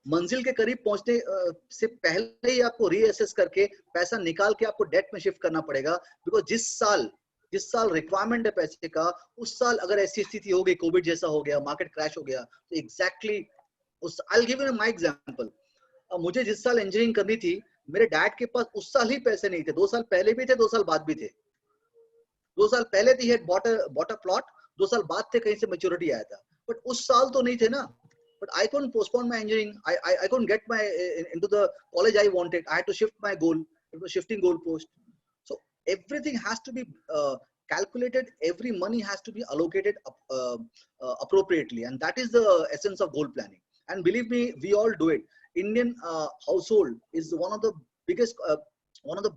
मंजिल के करीब पहुंचने से पहले ही आपको रीअसेस करके पैसा निकाल के आपको डेट में शिफ्ट करना पड़ेगा. बिकॉज जिस साल रिक्वायरमेंट है पैसे का, उस साल अगर ऐसी स्थिति हो गई, कोविड जैसा हो गया, मार्केट क्रैश हो गया, तो एग्जैक्टली उस, I will give you my example. मुझे जिस साल इंजीनियरिंग करनी थी, मेरे डैड के पास उस साल ही पैसे नहीं थे. 2 साल पहले भी थे, 2 साल बाद भी थे. 2 साल पहले थी he bought a plot, 2 साल बाद थे कहीं से मैच्योरिटी आया था, बट उस साल तो नहीं थे ना. But I couldn't postpone my engineering. I couldn't get my into the college I wanted. I had to shift my goal. It was shifting goal post. So everything has to be calculated. Every money has to be allocated appropriately, and that is the essence of goal planning. And believe me, we all do it. Indian household is one of the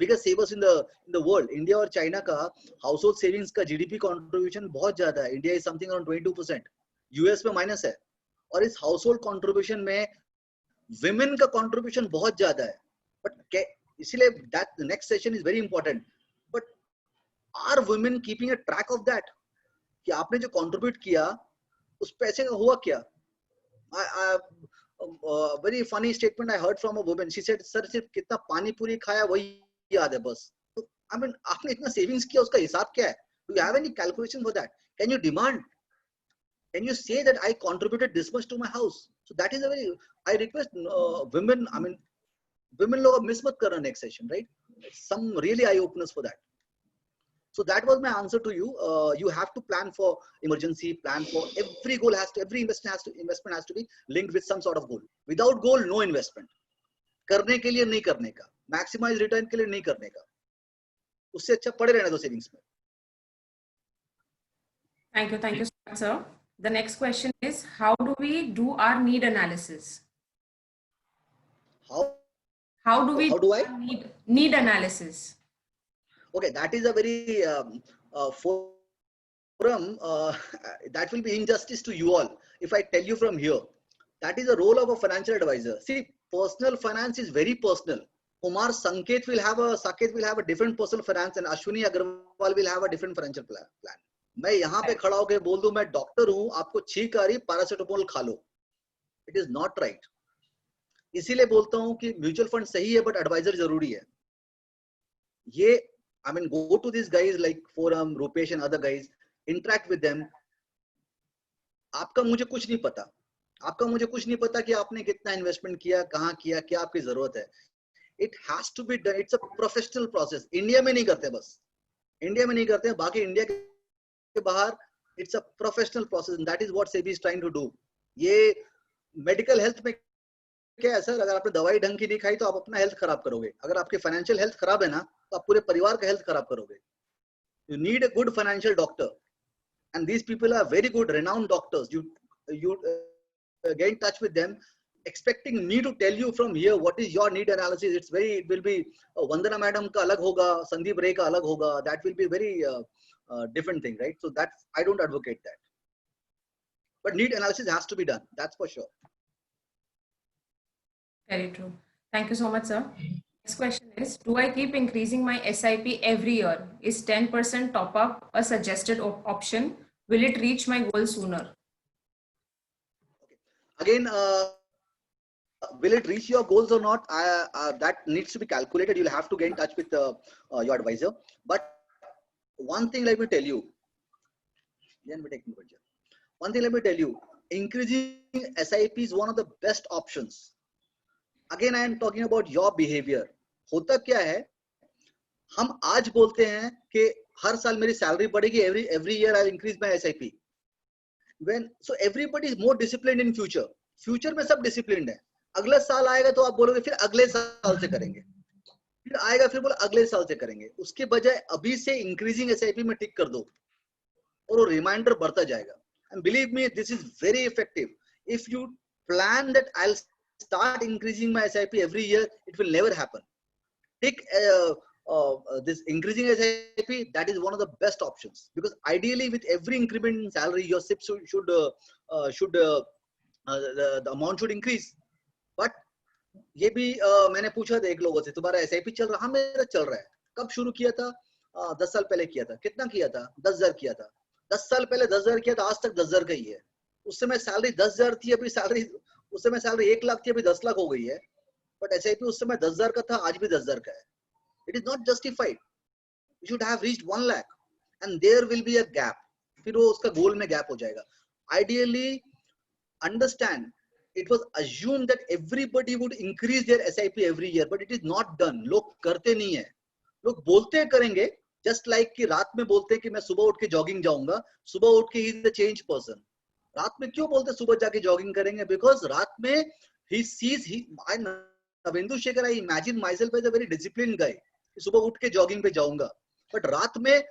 biggest savers in the world. India और China का household savings का GDP contribution बहुत ज़्यादा है. India is something around 22%. US में minus है. और इस हाउसहोल्ड कंट्रीब्यूशन में विमेन का कंट्रीब्यूशन बहुत ज्यादा है. बट इसलिए that the next session is very important. But are women keeping a track of that कि आपने जो कंट्रीब्यूट किया उस पैसे का हुआ क्या? Very funny statement I heard from a woman. She said, sir सिर्फ कितना पानी पूरी खाया वही याद है बस. तो आई मीन आपने इतना सेविंग्स किया, उसका हिसाब क्या है? Do you have any calculation for that? Can you demand? Can you say that I contributed this much to my house? So that is a very, I request women, I mean, women लोग miss मत करना next session, right? Some really eye openers for that. So that was my answer to you. You have to plan for emergency, plan for every goal every investment has to be linked with some sort of goal. Without goal, no investment. करने के लिए नहीं करने का, maximize return के लिए नहीं करने का, उससे अच्छा पड़े रहने दो savings में. Thank you so much, sir. The next question is, how do we do our need analysis? How do we do I need analysis? Okay, that is a very forum that will be injustice to you all if I tell you from here. That is the role of a financial advisor. See, personal finance is very personal. Kumar Saket will have a different personal finance, and Ashwini Agarwal will have a different financial plan. मैं यहाँ पे खड़ा होकर बोल दूं मैं doctor हूं, आपको छींक आ रही, पैरासिटामोल खा लो. It is not right. इसीलिए बोलता हूं कि म्यूचुअल फंड सही है, बट एडवाइजर जरूरी है. ये I mean go to this guys like forum, Rupesh and other guys, interact with them. आपका मुझे कुछ नहीं पता कि आपने कितना इन्वेस्टमेंट किया, कहाँ किया, क्या आपकी जरूरत है. It has to be done. It's a professional process. India में नहीं करते, बस इंडिया में नहीं करते, बाकी इंडिया के बाहर it's a professional process, and that is what SEBI is trying to do. ये मेडिकल हेल्थ में क्या है सर, अगर आपने दवाई ढंग की नहीं खाई तो आप अपना हेल्थ खराब करोगे. अगर आपकी फाइनेंशियल हेल्थ खराब है ना, तो आप पूरे परिवार का हेल्थ खराब करोगे. You need a good financial doctor, and these people are very good renowned doctors. You get in touch with them. Expecting me to tell you from here what is your need analysis, it will be Vandana madam का अलग होगा, Sandeep Ray का अलग होगा. That will be very different thing, right? So that's, I don't advocate that, but need analysis has to be done, that's for sure. Very true. Thank you so much, sir. Next question is, do I keep increasing my SIP every year? Is 10% top up a suggested option? Will it reach my goal sooner? Again, will it reach your goals or not? That needs to be calculated. You'll have to get in touch with your advisor. But one thing let me tell you. Increasing SIP is one of the best options. Again, I am talking about your behavior. होता क्या है, हम आज बोलते हैं कि हर साल मेरी सैलरी बढ़ेगी, every year I'll increase my SIP. So everybody is more disciplined in future. Future में सब disciplined है. अगला साल आएगा तो आप बोलोगे फिर अगले साल से करेंगे, फिर आएगा फिर बोलो अगले साल से करेंगे. उसके बजाय अभी से इंक्रीजिंग SIP में टिक कर दो और वो रिमाइंडर बढ़ता जाएगा. And believe me, this is very effective. If you plan that I'll start increasing my SIP every year, it will never happen. Take this increasing SIP, that is one of the best options, because ideally with every increment in salary, your SIP the amount should increase. But ये भी मैंने पूछा था एक लोगों से, तुम्हारा SIP चल रहा? हाँ मेरा चल रहा है। कब शुरू किया था? 10 साल पहले किया था। कितना किया था? 10,000 किया था। 10 साल पहले 10,000 किया था, आज तक 10,000 का ही है। उस समय सैलरी 10,000 थी, अभी सैलरी उस समय सैलरी 1 लाख थी, अभी 10 लाख हो गई है। बट SIP उस समय 10,000 का था, आज भी 10,000 का है। It is not justified. You should have reached 1 lakh and there will be a gap. फिर वो उसका गोल में गैप हो जाएगा। Ideally, understand, it was assumed that everybody would increase their SIP every year, but it is not done. लोग करते नहीं है। लोग बोलते करेंगे, just like कि रात में बोलते हैं कि मैं सुबह उठ के जॉगिंग जाऊंगा, सुबह उठ के he is the change person. रात में क्यों बोलते सुबह जाके जॉगिंग करेंगे? Because रात में he sees, Navendu Shekhar, I imagine myself as a very disciplined guy. सुबह उठ के जॉगिंग पे जाऊंगा, बट रात में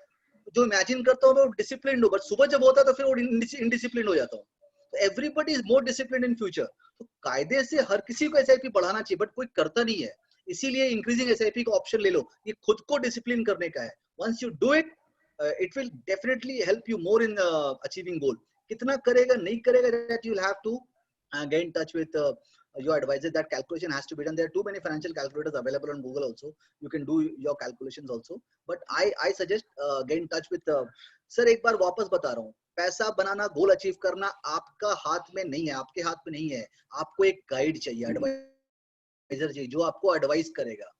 जो इमेजिन करता हूँ मैं डिसिप्लिन्ड हूँ, बट सुबह जब होता है तो फिर वो इनडिसिप्लिन्ड हो जाता हूँ। तो everybody is more disciplined in future. तो कायदे से हर किसी को SIP बढ़ाना चाहिए, बट कोई करता नहीं है। इसीलिए इंक्रीजिंग SIP का ऑप्शन ले लो, ये खुद को डिसिप्लिन करने का है। Once you do it, it will definitely help you more in achieving goal. कितना करेगा नहीं करेगा, that you will have to get in touch with your advisor. That calculation has to be done. There are too many financial calculators available on Google also. You can do your calculations also. But I suggest get in touch with sir, एक बार वापस बता रहा हूँ, पैसा बनाना, goal achieve करना आपका हाथ में नहीं है, आपके हाथ में नहीं है। आपको एक गाइड चाहिए, एडवाइजर चाहिए जो आपको एडवाइस करेगा।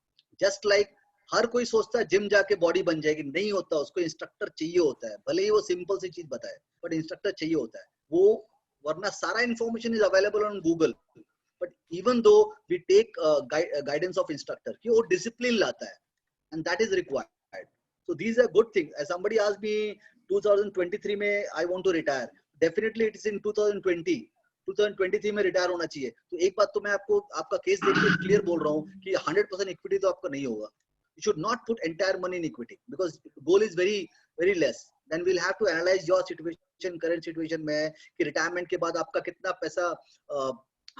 जस्ट लाइक हर कोई सोचता है जिम जाके बॉडी बन जाएगी, नहीं होता। उसको इंस्ट्रक्टर चाहिए होता है, भले ही वो सिंपल सी चीज बताए, बट इंस्ट्रक्टर चाहिए होता है। वो वरना सारा information is available on Google, but even though we take guidance of instructor कि वो डिसिप्लिन लाता है, and that is required. So these are good things. As somebody asked me 2023 में I want to retire, definitely it is in 2023 में retire होना चाहिए। तो एक बात तो मैं आपको आपका केस देख के क्लियर बोल रहा हूँ कि 100% इक्विटी तो आपका नहीं होगा। You should not put entire money in equity because goal is very less. Then we'll have to analyze your situation, current situation में कि रिटायरमेंट के बाद आपका कितना पैसा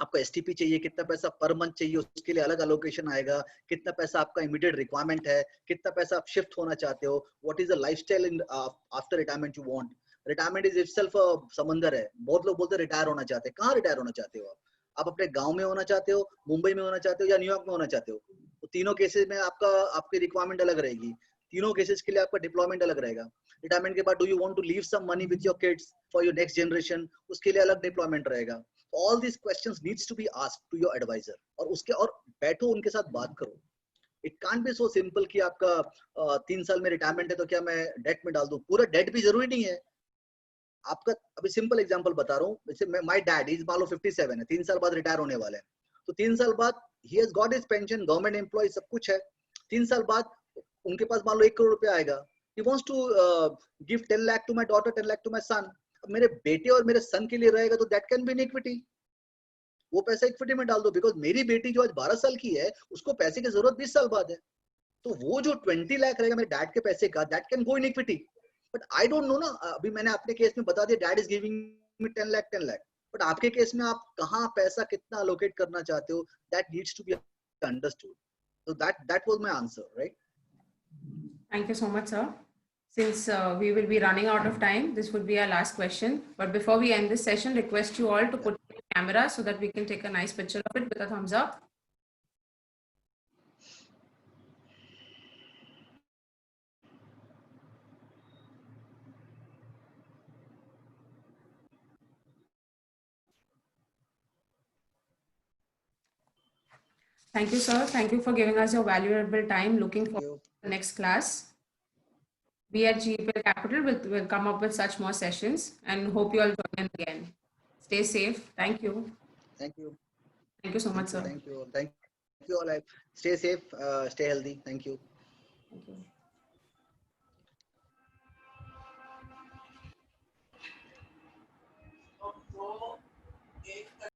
आपका STP चाहिए, कितना पैसा पर मंथ चाहिए, उसके लिए अलग अलोकेशन आएगा, कितना पैसा आपका इमीडिएट रिक्वायरमेंट है, कितना पैसा आप शिफ्ट होना चाहते हो, what is the lifestyle in after retirement you want. Retirement is itself समंदर है। बहुत लोग बोलते हैं रिटायर होना चाहते हैं। कहाँ रिटायर होना चाहते हो आप अपने गांव में होना चाहते हो, मुंबई में होना चाहते हो, या न्यूयॉर्क में होना चाहते हो? तो तीनों केसेस में आपकी रिक्वायरमेंट अलग रहेगी, तीनों केसेस के लिए आपका डिप्लॉयमेंट अलग रहेगा। रिटायरमेंट के बाद do you want to leave some money with your kids for your next generation, उसके लिए अलग डिप्लॉयमेंट रहेगा। All this questions needs to be asked to your advisor, और बैठो उनके साथ बात करो। It can't be so simple कि आपका 3 साल में रिटायरमेंट है तो क्या मैं डेट में डाल दूं। पूरा डेट भी जरूरी नहीं है आपका। अभी सिंपल एग्जांपल बता रहा हूँ, जैसे माय डैड इज मान लो 57 है, 3 साल बाद रिटायर होने वाले हैं, तो 3 साल बाद he has got his pension, government employ, सब कुछ है। 3 साल बाद उनके पास मान लो 1 करोड़ रुपया आएगा। He wants to give 10 lakh to my daughter, 10 lakh to my son. अब मेरे बेटे और मेरे सन के लिए रहेगा तो that can be in equity. वो पैसा इक्विटी में डाल दो, बिकॉज मेरी बेटी जो आज 12 साल की है उसको पैसे की जरूरत 20 साल बाद है। तो वो जो 20 लाख रहेगा मेरे डैड के पैसे का, that can go in equity. But I don't know ना, अभी मैंने अपने केस में बता दिया dad is giving me 10 lakh 10 lakh, but आपके केस में आप कहाँ पैसा कितना अलोकेट करना चाहते हो, that needs to be understood. So that was my answer, right? Thank you so much, sir. Since we will be running out of time, this would be our last question. But before we end this session, request you all to put your camera so that we can take a nice picture of it with a thumbs up. Thank you, sir. Thank you for giving us your valuable time. Looking forward to the next class. We at GPL Capital will come up with such more sessions and hope you all join in again. Stay safe. Thank you. Thank you. Thank you so much, sir. Thank you all. Stay safe, stay healthy. Thank you. Thank you.